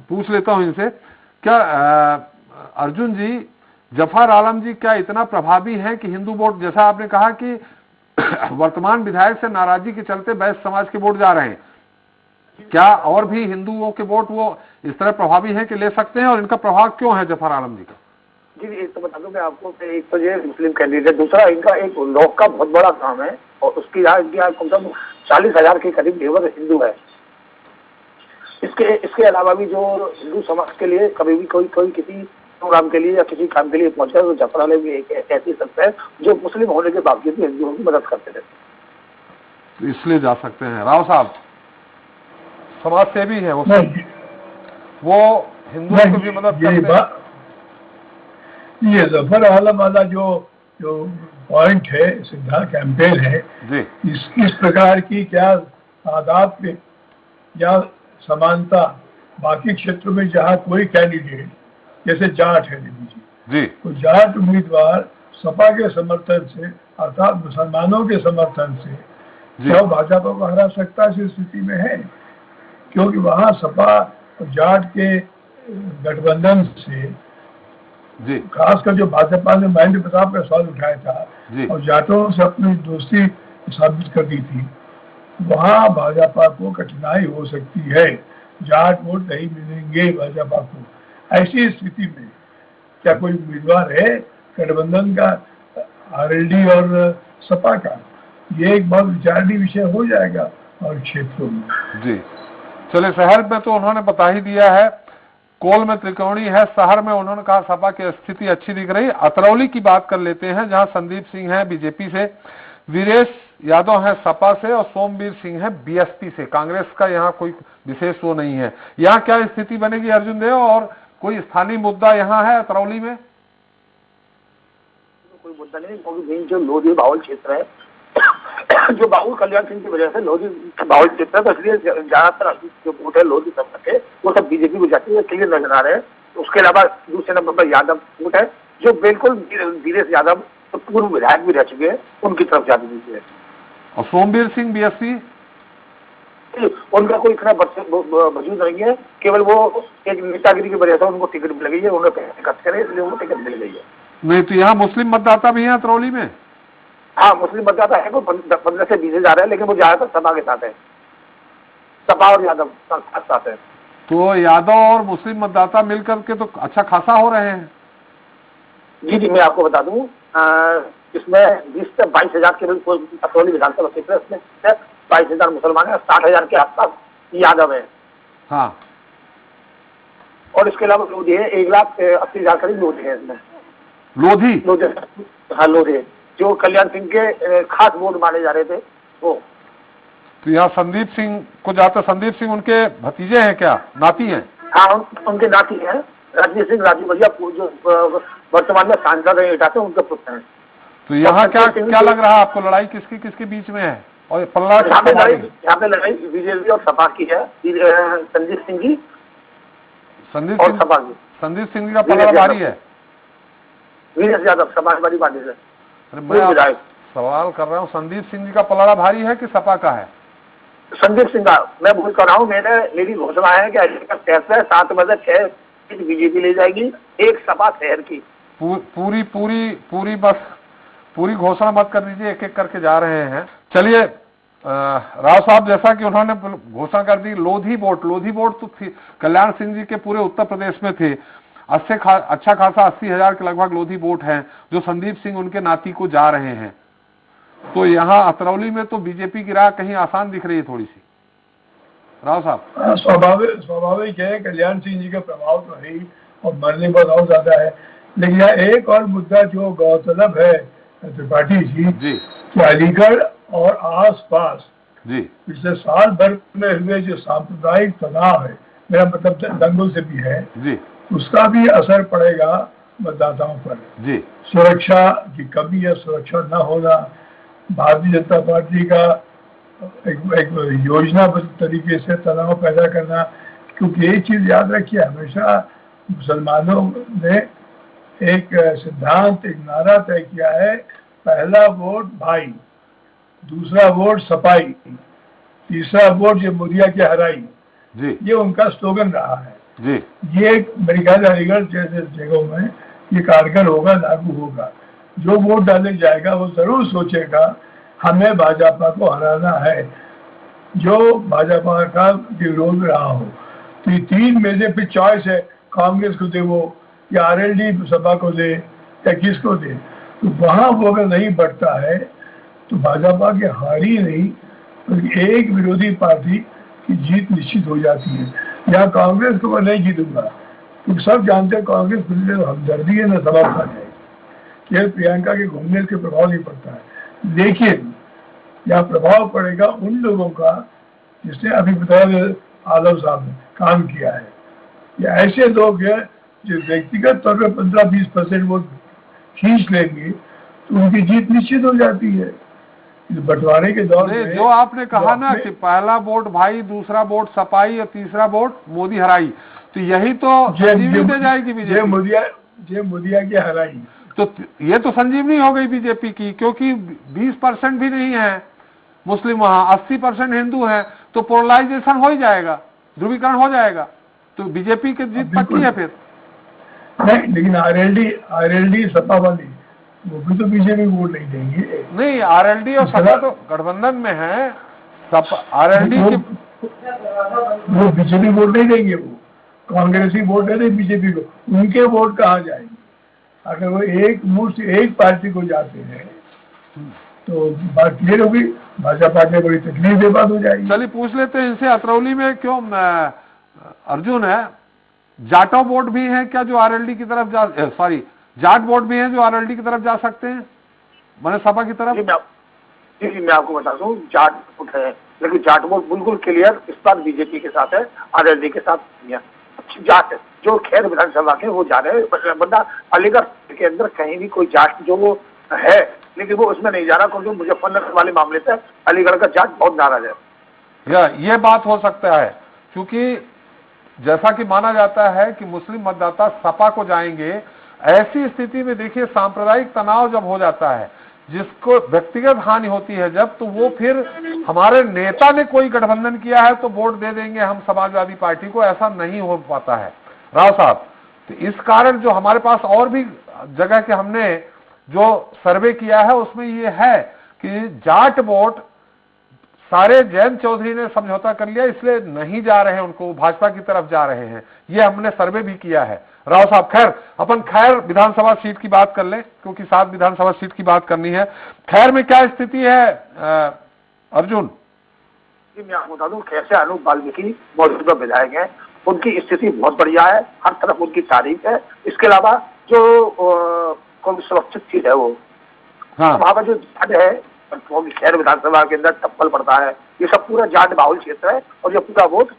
पूछ लेता हूँ इनसे, क्या अर्जुन जी, जफर आलम जी क्या इतना प्रभावी है कि हिंदू वोट, जैसा आपने कहा कि वर्तमान विधायक से नाराजगी के चलते वैश्य समाज के वोट जा रहे हैं, क्या और भी हिंदुओं के वोट वो इस तरह प्रभावी हैं कि ले सकते हैं, और इनका प्रभाव क्यों है जफर आलम जी का? जी एक तो बता दूं मैं आपको, एक तो ये मुस्लिम कैंडिडेट, दूसरा इनका एक लोक का बहुत बड़ा काम है, और उसकी यहाँ कम से कम 40,000 के करीब लेबर हिंदू है। इसके अलावा भी जो हिंदू समाज के लिए कभी भी कोई किसी प्रोग्राम के लिए या किसी काम के लिए पहुंचा, तो जफर आलम भी एक ऐसी शख्स है जो मुस्लिम होने के बावजूद भी हिंदुओं की मदद करते थे, तो इसलिए जा सकते हैं। राव साहब समाज सेवी है वो हिंदुओं को भी मदद ये करते हैं। ये जफर आलम वाला जो जो पॉइंट है, सिद्धांत कैंपेन है, जी इस प्रकार की क्या आदाब पे या समानता बाकी क्षेत्रों में जहाँ कोई कैंडिडेट, जैसे जाट है लीजिए, जी तो जाट उम्मीदवार सपा के समर्थन से अर्थात मुसलमानों के समर्थन से जी क्या वो भाजपा को हरा सकता है इस स्थिति में है? क्योंकि वहाँ सपा और जाट के गठबंधन से, जी खासकर जो भाजपा ने महेंद्र प्रताप का सवाल उठाया जी। था और जाटों से अपनी दोस्ती साबित कर दी थी, वहाँ भाजपा को कठिनाई हो सकती है, जाट वोट नहीं मिलेंगे भाजपा को। ऐसी स्थिति में क्या कोई उम्मीदवार है गठबंधन का, आरएलडी और सपा का? ये एक बहुत विचारणीय विषय हो जाएगा और क्षेत्रों में। जी चलिए, शहर में तो उन्होंने बता ही दिया है, कोल में त्रिकोणी है, शहर में उन्होंने कहा सपा की स्थिति अच्छी दिख रही। अतरौली की बात कर लेते हैं, जहां संदीप सिंह है बीजेपी से, वीरेश यादव है सपा से और सोमवीर सिंह है बीएसपी से। कांग्रेस का यहाँ कोई विशेष वो नहीं है। यहाँ क्या स्थिति बनेगी अर्जुन देव, और कोई स्थानीय मुद्दा यहाँ है अतरौली में? कोई मुद्दा नहीं, क्योंकि जो लोधी बाहुल क्षेत्र है, जो बाहुल कल्याण सिंह की वजह से लोधी बाहुल क्षेत्र है, तो इसलिए ज्यादातर जो वोट है लोधी सब के वो सब बीजेपी को जाती है, क्लियर नजर आ रहे हैं। उसके अलावा दूसरे नंबर पर यादव वोट है, जो बिल्कुल वीरेश यादव तो पूर्व विधायक भी रह चुके हैं, उनकी तरफ जाती है। और सोमवीर सिंह बीएसपी, उनका कोई इतना वजूद नहीं है, केवल वो एक नेतागिरी की वजह से उनको टिकट मिल गई है, उन्होंने पैसे खर्च करे इसलिए उनको टिकट मिल गई है। नहीं तो यहाँ मुस्लिम मतदाता भी है अतरौली में? हाँ, मुस्लिम मतदाता है, वो 15 से 20 हजार है, लेकिन वो ज्यादातर सपा के साथ है, सपा और यादव साथ है। तो यादव और मुस्लिम मतदाता मिलकर के तो अच्छा खासा हो रहे हैं। जी जी, मैं आपको बता दूं, इसमें 20 से 22 हजार के अतरौली विधानसभा क्षेत्र है, इसमें 22 हजार मुसलमान है, 60 हजार के आसपास यादव है। हाँ, और इसके अलावा लोधी है, 1,80,000 करीब लोधी है इसमें। लोधी? हाँ लोधी, जो कल्याण सिंह के खास वोट माने जा रहे थे वो। तो यहाँ संदीप सिंह को जाता, संदीप सिंह उनके भतीजे हैं क्या, नाती हैं? हाँ, उनके नाती हैं, रणजीत सिंह राजू भैया जो वर्तमान में सांसद है इटासे, उनके पुत्र हैं। तो यहाँ क्या लग रहा है आपको, लड़ाई किसके बीच में है? और पल्ला यहाँ पे लड़ाई बीजेपी और सपा की है, संदीप सिंह की और सपा की। संदीप सिंह का पल्ला भारी है। वीरेश यादव समाजवादी पार्टी से। अरे मैं सवाल कर रहा हूँ, संदीप सिंह जी का पलड़ा भारी है कि सपा का है? संदीप सिंह का मैं भूल कर रहा हूँ, मेरी घोषणा है कि फैसला है 7 बजे 6 सीट बीजेपी ले जाएगी, 1 सपा शहर की। पूरी घोषणा मत कर दीजिए, एक एक करके जा रहे हैं। चलिए राव साहब, जैसा कि उन्होंने घोषणा कर दी, लोधी वोट तो थी कल्याण सिंह जी के पूरे उत्तर प्रदेश में थे, अच्छा खासा 80,000 के लगभग लोधी वोट हैं जो संदीप सिंह उनके नाती को जा रहे हैं। तो यहाँ अतरौली में तो बीजेपी की राह कहीं आसान दिख रही है थोड़ी सी, राव साहब? स्वाभाविक है, कल्याण सिंह जी का प्रभाव तो है और मरने पर और ज्यादा है। लेकिन यहाँ एक और मुद्दा जो गौरतलब है त्रिपाठी जी, कि अलीगढ़ और आसपास जी पिछले साल भर में हुए जो सांप्रदायिक तनाव है, मेरा मतलब दंगों से भी है जी, उसका भी असर पड़ेगा मतदाताओं पर जी। सुरक्षा की कमी या सुरक्षा न होना, भारतीय जनता पार्टी का एक योजनाबद्ध तरीके से तनाव पैदा करना। क्योंकि एक चीज याद रखिए, हमेशा मुसलमानों ने एक सिद्धांत, एक नारा तय किया है, पहला वोट भाई, दूसरा वोट सफाई, तीसरा वोट जमहूरिया की हराई जी। ये उनका स्लोगन रहा है जी। ये मेरे ख्याल अलीगढ़ जैसे जगहों में ये कारगर होगा, लागू होगा। जो वोट डाले जाएगा वो जरूर सोचेगा हमें भाजपा को हराना है, जो भाजपा का विरोध रहा हो। तो ये 3 में से फिर चॉइस है, कांग्रेस को दे वो, या आरएलडी सपा को दे, या किसको दे। तो वहां वो अगर नहीं बढ़ता है तो भाजपा की हार ही नहीं, तो एक विरोधी पार्टी की जीत निश्चित हो जाती है। या कांग्रेस को मैं नहीं जीतूंगा, क्योंकि सब जानते हैं कांग्रेस हमदर्दी है न समर्थन है, केवल प्रियंका के घूमने के प्रभाव नहीं पड़ता है। लेकिन यहाँ प्रभाव पड़ेगा उन लोगों का जिसने अभी बताया आलम साहब ने काम किया है, कि ऐसे लोग हैं जो व्यक्तिगत तौर पर 15-20% वोट खींच लेंगे तो उनकी जीत निश्चित हो जाती है। बंटवारे के दौर में जो आपने कहा ना कि पहला वोट भाई, दूसरा वोट सपाई और तीसरा वोट मोदी हराई, तो यही तो संजीवनी दे जाएगी बीजेपी। जे मोदिया की हराई, तो ये तो संजीवनी हो गई बीजेपी की, क्योंकि 20% भी नहीं है मुस्लिम वहां, 80% हिंदू हैं, तो पोलराइजेशन हो ही जाएगा, ध्रुवीकरण हो जाएगा, तो बीजेपी की जीत पक्की है फिर। नहीं, लेकिन आरएलडी सपा वाली वो भी तो बीजेपी वोट नहीं देंगे। नहीं, आरएलडी और सपा तो गठबंधन में है। आरएलडी वो बीजेपी वोट नहीं देंगे, वो कांग्रेसी वोट दे रहे बीजेपी को, उनके वोट कहाँ जाएंगे? अगर वो एक मुश्त एक पार्टी को जाते हैं तो बात क्लियर होगी, भाजपा के बड़ी तकलीफ ये बात हो जाएगी। चलिए पूछ लेते हैं इनसे, अतरौली में क्यों अर्जुन है, जाटो वोट भी है क्या जो आरएलडी की तरफ जाट वोट भी हैं जो आरएलडी की तरफ जा सकते हैं, मैंने सपा की तरफ? जी मैं आपको बता दूं, जाट वोट है, लेकिन जाट वोट बिल्कुल क्लियर इस बार बीजेपी के साथ है, आरएलडी के साथ नहीं है। जाट जो खैर विधानसभा के वो जा रहे हैं, बंदा अलीगढ़ के अंदर कहीं भी कोई जाट जो वो है, लेकिन वो उसमें नहीं जा रहा, क्योंकि मुजफ्फरनगर वाले मामले से अलीगढ़ का जाट बहुत नाराज है। ये बात हो सकता है, क्योंकि जैसा कि माना जाता है कि मुस्लिम मतदाता सपा को जाएंगे। ऐसी स्थिति में देखिए, सांप्रदायिक तनाव जब हो जाता है, जिसको व्यक्तिगत हानि होती है जब, तो वो फिर हमारे नेता ने कोई गठबंधन किया है तो वोट दे देंगे हम समाजवादी पार्टी को, ऐसा नहीं हो पाता है राव साहब। तो इस कारण जो हमारे पास और भी जगह के हमने जो सर्वे किया है उसमें ये है कि जाट वोट सारे जयंत चौधरी ने समझौता कर लिया, इसलिए नहीं जा रहे हैं, उनको भाजपा की तरफ जा रहे हैं, ये हमने सर्वे भी किया है राव साहब। खैर अपन विधानसभा सीट की बात कर लें, क्योंकि 7 विधानसभा सीट की बात करनी है। खैर में क्या स्थिति है अर्जुन? जी मैं आपको बता दूं, खैर से अनूप वाल्मीकि मौजूदा विधायक हैं, उनकी स्थिति बहुत बढ़िया है, हर तरफ उनकी तारीफ है। इसके अलावा जो कौन सुरक्षित सीट है वो, वहां पर जो जाट है, खैर विधानसभा के अंदर टप्पल पड़ता है, ये सब पूरा जाट बाहुल क्षेत्र है, और ये पूरा वोट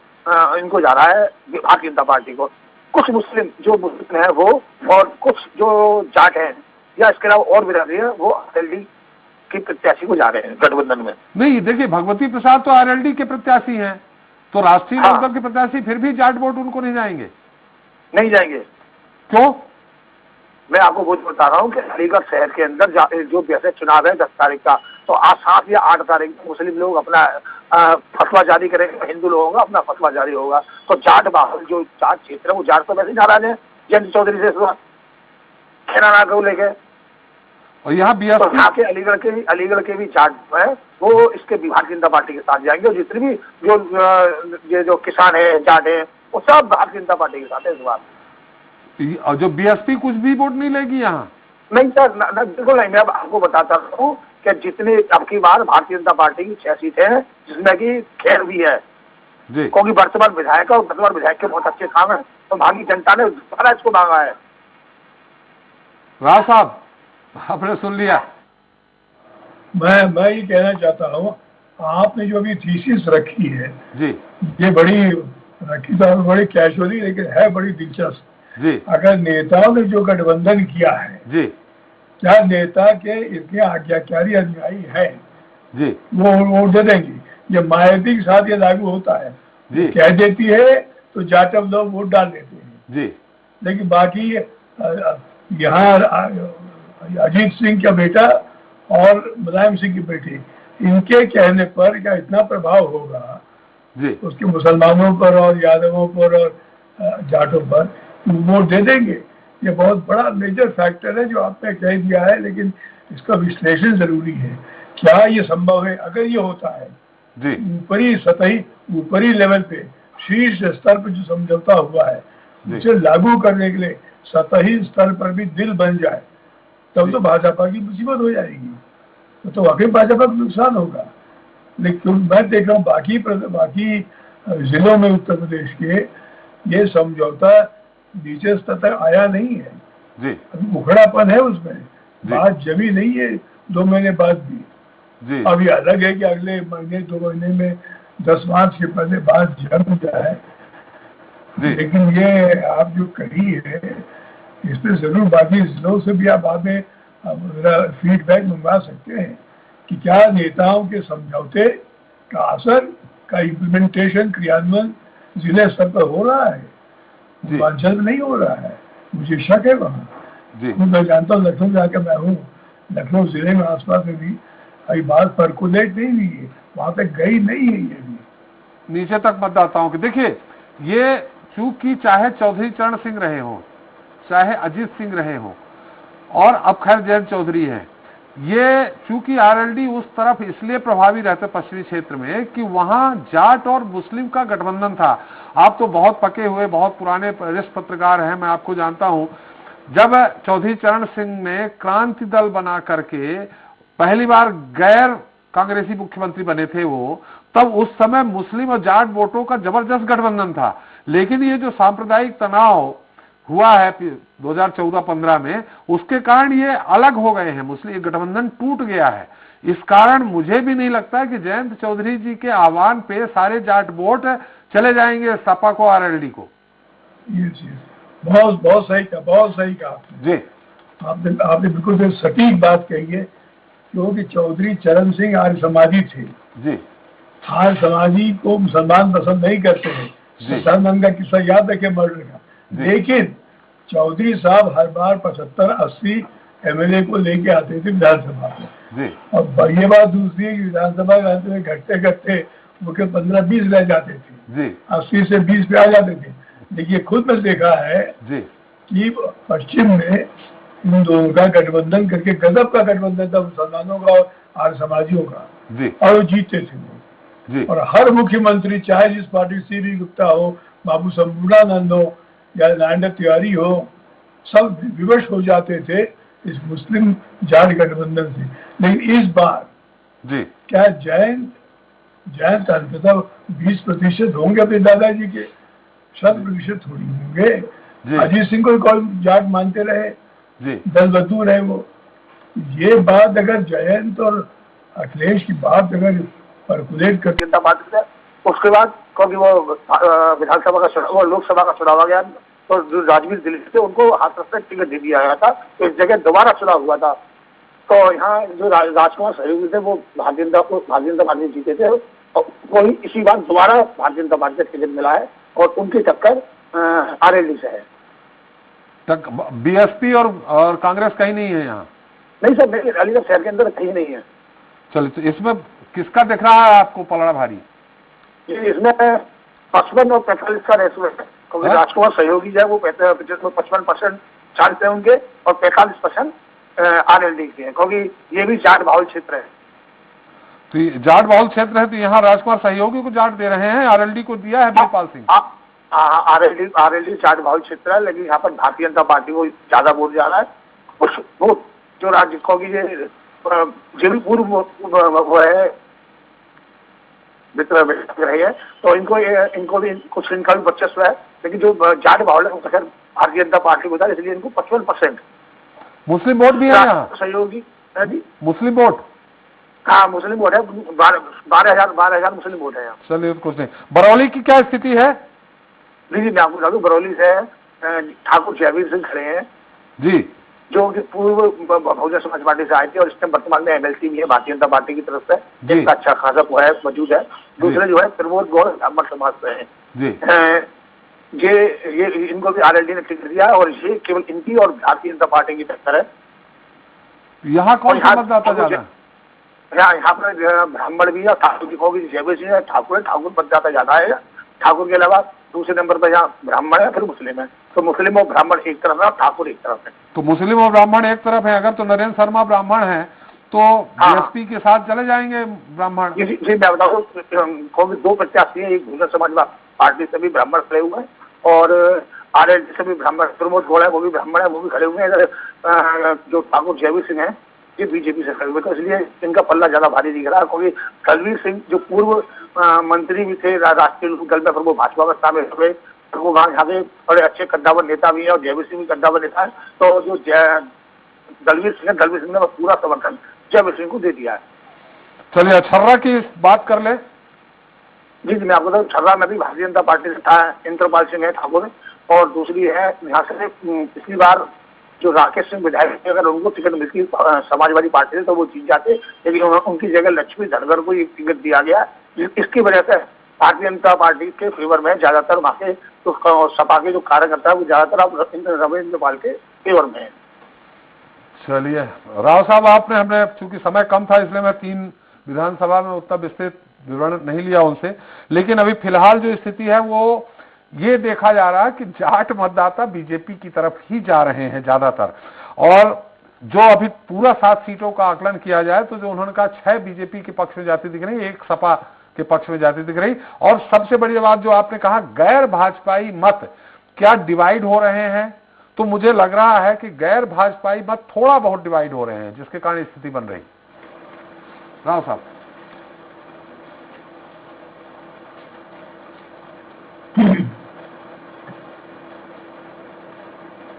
इनको जा रहा है भारतीय जनता पार्टी को। कुछ मुस्लिम जो मुस्लिम है वो, और कुछ जो जाट हैं या इसके अलावा और बिरादरी है, वो आरएलडी के प्रत्याशी को जा रहे हैं गठबंधन में। नहीं देखिए, भगवती प्रसाद तो आरएलडी के प्रत्याशी हैं, तो राष्ट्रीय लोकदल के प्रत्याशी फिर भी जाट वोट उनको नहीं जाएंगे? नहीं जाएंगे। क्यों? मैं आपको वो बता रहा हूँ कि अलीगढ़ शहर के अंदर जो वैसे चुनाव है 10 तारीख का, तो आज 7 या 8 तारीख को मुस्लिम लोग अपना फतवा जारी करेंगे, हिंदू लोगों का अपना फतवा जारी होगा। तो जाट बाहुल जो जाट क्षेत्र है, वो जाट तो वैसे नाराज है जयंत चौधरी से, खेना को लेके। और यहाँ तो यहाँ के अलीगढ़ के भी जाट है, वो इसके भारतीय जनता पार्टी के साथ जाएंगे, और जितने भी जो किसान है जाट है, वो सब भारतीय जनता पार्टी के साथ है इस बार। और जो बीएसपी कुछ भी वोट नहीं लेगी यहाँ? नहीं सर, बिल्कुल नहीं। मैं अब आपको बताता हूँ कि जितने अब की बार भारतीय जनता पार्टी की 6 सीटें हैं, जिसमें कि खेर भी है, क्योंकि वर्तमान विधायक और वर्तमान विधायक के बहुत अच्छे काम है, तो भारतीय जनता ने दोबारा इसको मांगा है। राव साहब आपने सुन लिया। मैं ये कहना चाहता हूँ, आपने जो अभी थीसिस रखी है जी, ये रखी तो बड़ी कैजुअली, लेकिन है बड़ी दिलचस्प जी। अगर नेताओं ने जो गठबंधन किया है जी, क्या नेता के इतने आज्ञाकारी अनुयायी है जी, वो वोट दे देंगे? जब मायावती के साथ ये लागू होता है, जी, कह देती है तो जाटव लोग वोट डाल देते हैं जी, लेकिन बाकी यहाँ अजीत सिंह का बेटा और मुलायम सिंह की बेटी, इनके कहने पर क्या इतना प्रभाव होगा जी, उसके मुसलमानों पर और यादवों पर और जाटों पर? वोट दे देंगे। ये बहुत बड़ा मेजर फैक्टर है जो आपने कह दिया है, लेकिन इसका विश्लेषण जरूरी है। क्या ये संभव है? अगर ये होता है जी, ऊपरी लेवल पे, शीर्ष स्तर पर जो समझौता हुआ है उसे लागू करने के लिए सतही स्तर पर भी दिल बन जाए, तब तो भाजपा की मुसीबत हो जाएगी, तो वाकई भाजपा को नुकसान होगा। लेकिन मैं देख रहा हूँ बाकी जिलों में उत्तर प्रदेश के ये समझौता नीचे स्तर तक आया नहीं है जी, अभी उखड़ापन है उसमें, बात जमी नहीं है 2 महीने बाद भी जी। अभी अलग है कि अगले महीने 2 महीने में 10 मार्च के पहले बात जम जाए लेकिन ये आप जो कही है इस पे जरूर बाकी जिलों से भी आप बाद में फीडबैक मंगवा सकते हैं कि क्या नेताओं के समझौते का असर का इम्प्लीमेंटेशन क्रियान्वयन जिले स्तर पर हो रहा है, पूर्वांचल में नहीं हो रहा है। मुझे शक है वहाँ। मैं जानता हूँ, लखनऊ जाकर मैं हूँ, लखनऊ जिले में आसपास में भी अभी बात परकुलेट नहीं हुई है, वहाँ पे गई नहीं है ये भी नीचे तक मतदाताओं की। देखिए, ये चूंकि चाहे चौधरी चरण सिंह रहे हो, चाहे अजीत सिंह रहे हो, और अब खैर जयंत चौधरी है, ये चूंकि आरएलडी उस तरफ इसलिए प्रभावी रहते पश्चिमी क्षेत्र में कि वहां जाट और मुस्लिम का गठबंधन था। आप तो बहुत पके हुए, बहुत पुराने वरिष्ठ पत्रकार हैं, मैं आपको जानता हूं। जब चौधरी चरण सिंह ने क्रांति दल बना करके पहली बार गैर कांग्रेसी मुख्यमंत्री बने थे वो, तब उस समय मुस्लिम और जाट वोटों का जबरदस्त गठबंधन था। लेकिन ये जो सांप्रदायिक तनाव हुआ है 2014-15 में, उसके कारण ये अलग हो गए हैं, मुस्लिम गठबंधन टूट गया है। इस कारण मुझे भी नहीं लगता कि जयंत चौधरी जी के आह्वान पे सारे जाट वोट चले जाएंगे सपा को, आरएलडी को। बहुत बहुत सही कहा, बहुत सही कहा आपने जी। आपने बिल्कुल सटीक बात कही है, क्योंकि चौधरी चरण सिंह आर्य समाजी थे जी। आर्य समाजी को मुसलमान पसंद नहीं करते थे। सदानंद का किस्सा याद रखे मर्डर का, लेकिन चौधरी साहब हर बार 75-80 एमएलए को लेके आते थे विधानसभा में। और ये बात दूसरी है कि विधानसभा में घटते घटते वो 15-20 रह जाते थे, 80 से 20 पे आ जाते थे। देखिए, खुद में देखा है कि पश्चिम में इन दोनों का गठबंधन करके गजब का गठबंधन था, मुसलमानों का और आर्य समाजियों का, और वो जीते थे वो। और हर मुख्यमंत्री, चाहे जिस पार्टी से भी गुप्ता हो, बाबू संपूर्णानंद हो या नारायण तिवारी हो, सब विवश हो जाते थे इस मुस्लिम जाट गठबंधन से। लेकिन इस बार क्या जैन अंततः 20% होंगे अपने दादाजी के, 100% थोड़ी होंगे। अजीत सिंह को कौन जाट मानते रहे, दल बदलू रहे वो। ये बात अगर जयंत और अखिलेश की बात अगर परकुलेट करते, उसके बाद क्योंकि वो विधानसभा का चुनाव और लोकसभा का चुनाव आ गया, तो जो राजवीर दिल्ली से उनको हाथरस से टिकट दे दिया गया था, तो इस जगह दोबारा चुनाव हुआ था। तो यहाँ जो राजकुमार सहयोगी थे वो भारतीय जनता पार्टी जीते थे, और वही इसी बार दोबारा भारतीय जनता पार्टी का टिकट मिला है, और उनकी टक्कर आरएलडी से है। बीएसपी और कांग्रेस कहीं नहीं है यहाँ? नहीं सर, नहीं, अलीगढ़ शहर के अंदर कहीं नहीं है। चलिए, तो इसमें किसका दिख रहा है आपको पलड़ा भारी? इसमें 55 और 45 का रेशो है, क्योंकि राजकुमार सहयोगी जो है वो 55% चार्ज है उनके, और 45% आरएलडी के हैं, क्योंकि ये भी जाट बाहुल क्षेत्र है। तो जाट बाहुल क्षेत्र है, तो यहाँ राजकुमार सहयोगी को जाट दे रहे हैं, आरएलडी को दिया है बीरपाल सिंह। आरएलडी जाट बाहुल क्षेत्र है, लेकिन यहाँ पर भारतीय जनता पार्टी को ज्यादा वोट जा रहा है। वो जो राज्य जो भी पूर्व वो है मित्र रहे हैं, तो इनको भी कुछ इनका भी वर्चस्व है, लेकिन जो जाट बाहुल है वो खैर भारतीय जनता पार्टी को था, इसलिए इनको 55% मुस्लिम वोट भी है यहाँ। सहयोगी है जी, मुस्लिम वोट, हाँ मुस्लिम वोट है, 12,000 मुस्लिम वोट है यहाँ। चलिए, कुछ नहीं। बरौली की क्या स्थिति है? जी मैं आपको बता दूं, बरौली से ठाकुर जयवीर सिंह खड़े हैं जी, जो कि पूर्व बहुजन समाज पार्टी से आए थे, और इस टाइम वर्तमान में एमएलसी भी है भारतीय जनता पार्टी की तरफ से, एक अच्छा खासा वो है मौजूद है। दूसरे जो है प्रमोद गौड़ ब्राह्मण समाज से है, ये इनको भी आरएलडी ने टिकट दिया, और ये केवल इनकी और भारतीय जनता पार्टी की टक्कर है। यहाँ कौन सा मतदाता ज्यादा? यहाँ पर ब्राह्मण भी है, ठाकुर की जयवीर सिंह है, ठाकुर मतदाता ज्यादा है। ठाकुर के अलावा दूसरे नंबर पर यहाँ ब्राह्मण है, फिर मुस्लिम है। तो मुस्लिम और ब्राह्मण एक तरफ है, ठाकुर एक तरफ है। तो मुस्लिम और ब्राह्मण एक तरफ है। अगर तो नरेंद्र शर्मा ब्राह्मण है तो बीएसपी के साथ चले जाएंगे ब्राह्मण। जी मैं बताऊँ, 2 प्रत्याशी है, एक बहुजन समाज पार्टी से भी ब्राह्मण खड़े हुए हैं, और आरएलडी से भी ब्राह्मण, प्रमोद गौड़ है वो भी ब्राह्मण है, वो भी खड़े हुए हैं। जो ठाकुर जयवीर सिंह है ये बीजेपी से खड़े हुए, तो इसलिए इनका पल्ला ज्यादा भारी दिख रहा है। क्योंकि दलवीर सिंह जो पूर्व मंत्री भी थे राष्ट्रीय दल में, फिर वो भाजपा में शामिल हुए, वो यहाँ के बड़े अच्छे कद्दावर नेता भी है, और जयवीर सिंह भी कद्दावर नेता है। तो जो दलवीर सिंह ने पूरा समर्थन जयवीर सिंह को दे दिया है। चलिए, छर्रा की बात कर ले। जी मैं आपको बताऊं, छर्रा में भी भारतीय जनता पार्टी से था इंद्रपाल सिंह है ठाकुर, और दूसरी है यहाँ से पिछली बार जो राकेश सिंह विधायक थे, अगर उनको टिकट मिलती समाजवादी पार्टी से तो वो जीत जाते, लेकिन उनकी जगह लक्ष्मी धनगर को एक टिकट दिया गया। इसकी वजह से भारतीय जनता पार्टी के फेवर में ज्यादातर वहाँ के तो सपा के जो कार्यकर्ता है वो ज्यादातर अब रमेश पाल के फेवर में है। चलिए राव साहब, आपने हमने चूंकि समय कम था इसलिए मैं 3 विधानसभा में उतना विस्तृत विवरण नहीं लिया उनसे, लेकिन अभी फिलहाल जो स्थिति है वो ये देखा जा रहा है कि जाट मतदाता बीजेपी की तरफ ही जा रहे हैं ज्यादातर, और जो अभी पूरा 7 सीटों का आकलन किया जाए तो जो उन्होंने कहा 6 बीजेपी के पक्ष में जाती दिख रही, 1 सपा के पक्ष में जाती दिख रही, और सबसे बड़ी बात जो आपने कहा गैर भाजपाई मत क्या डिवाइड हो रहे हैं, तो मुझे लग रहा है कि गैर भाजपाई मत थोड़ा बहुत डिवाइड हो रहे हैं, जिसके कारण स्थिति बन रही। राव साहब,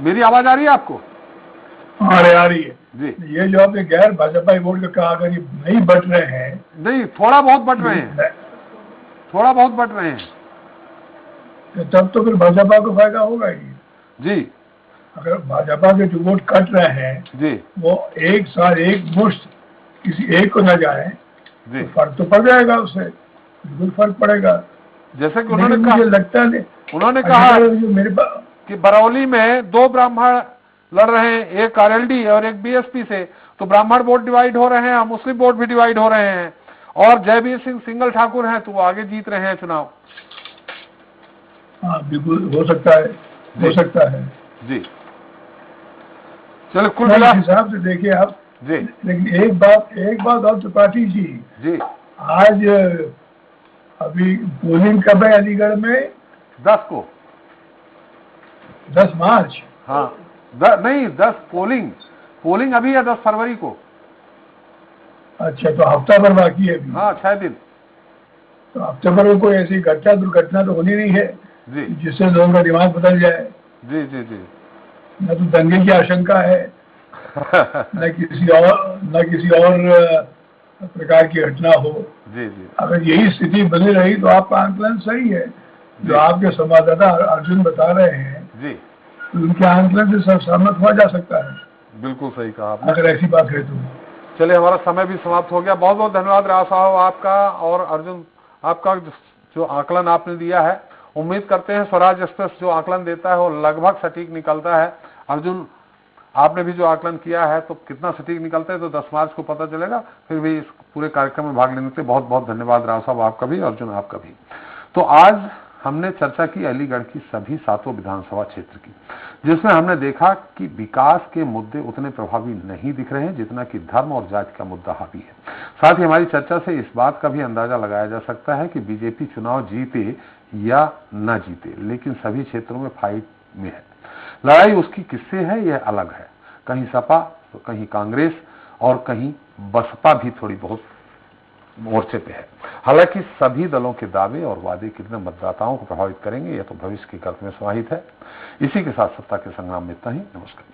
मेरी आवाज आ रही है आपको? अरे आ रही है जी। ये जो आपने गैर भाजपाई वोट का कहा, अगर ये नहीं बट रहे हैं, नहीं थोड़ा बहुत बट रहे हैं, थोड़ा बहुत बट रहे हैं, तब तो फिर भाजपा को फायदा होगा ही। जी। अगर भाजपा के जो वोट कट रहे हैं जी वो एक साथ एक मुश्त किसी एक को न जाए जी, तो फर्क तो पड़ जाएगा, उससे बिल्कुल फर्क पड़ेगा। जैसे कि उन्होंने मुझे लगता नहीं, उन्होंने कहा मेरे पास कि बरौली में 2 ब्राह्मण लड़ रहे हैं, एक आरएलडी और एक बीएसपी से, तो ब्राह्मण वोट डिवाइड हो रहे हैं, मुस्लिम वोट भी डिवाइड हो रहे हैं, और जयवीर सिंह सिंगल ठाकुर हैं तो वो आगे जीत रहे हैं चुनाव। हाँ बिल्कुल हो सकता है, हो सकता है जी। चलो कुल मिला हिसाब से देखिए आप जी। लेकिन एक बात और त्रिपाठी जी, आज अभी पोलिंग कब है अलीगढ़ में? 10 को। 10 मार्च? हाँ नहीं 10 पोलिंग अभी है 10 फरवरी को। अच्छा, तो हफ्ता भर बाकी है अभी। हाँ 6 दिन। तो हफ्ते भर में कोई ऐसी घटना दुर्घटना तो होनी नहीं है जी, जिससे लोगों का दिमाग बदल जाए। जी जी जी। न तो दंगे की आशंका है न किसी और प्रकार की घटना हो। जी जी। अगर यही स्थिति बनी रही तो आपका आंकलन सही है, जो आपके संवाददाता अर्जुन बता रहे हैं जी, तो उनके आंकलन से सब सहमत हुआ जा सकता है। बिल्कुल सही कहा आपने। अगर ऐसी बात है तो चलिए, हमारा समय भी समाप्त हो गया। बहुत बहुत धन्यवाद राव साहब आपका और अर्जुन आपका, जो आकलन आपने दिया है। उम्मीद करते हैं स्वराज एक्सप्रेस जो आकलन देता है वो लगभग सटीक निकलता है। अर्जुन, आपने भी जो आकलन किया है तो कितना सटीक निकलता है तो 10 मार्च को पता चलेगा। फिर भी इस पूरे कार्यक्रम में भाग लेने के लिए बहुत बहुत धन्यवाद राव साहब आपका भी, अर्जुन आपका भी। तो आज हमने चर्चा की अलीगढ़ की सभी 7 विधानसभा क्षेत्र की, जिसमें हमने देखा कि विकास के मुद्दे उतने प्रभावी नहीं दिख रहे हैं जितना कि धर्म और जाति का मुद्दा हावी है। साथ ही हमारी चर्चा से इस बात का भी अंदाजा लगाया जा सकता है कि बीजेपी चुनाव जीते या न जीते, लेकिन सभी क्षेत्रों में फाइट में है। लड़ाई उसकी किससे है यह अलग है, कहीं सपा तो कहीं कांग्रेस और कहीं बसपा भी थोड़ी बहुत मोर्चे पे है। हालांकि सभी दलों के दावे और वादे कितने मतदाताओं को प्रभावित करेंगे यह तो भविष्य की कल्प में समाहित है। इसी के साथ सत्ता के संग्राम में इतना ही। नमस्कार।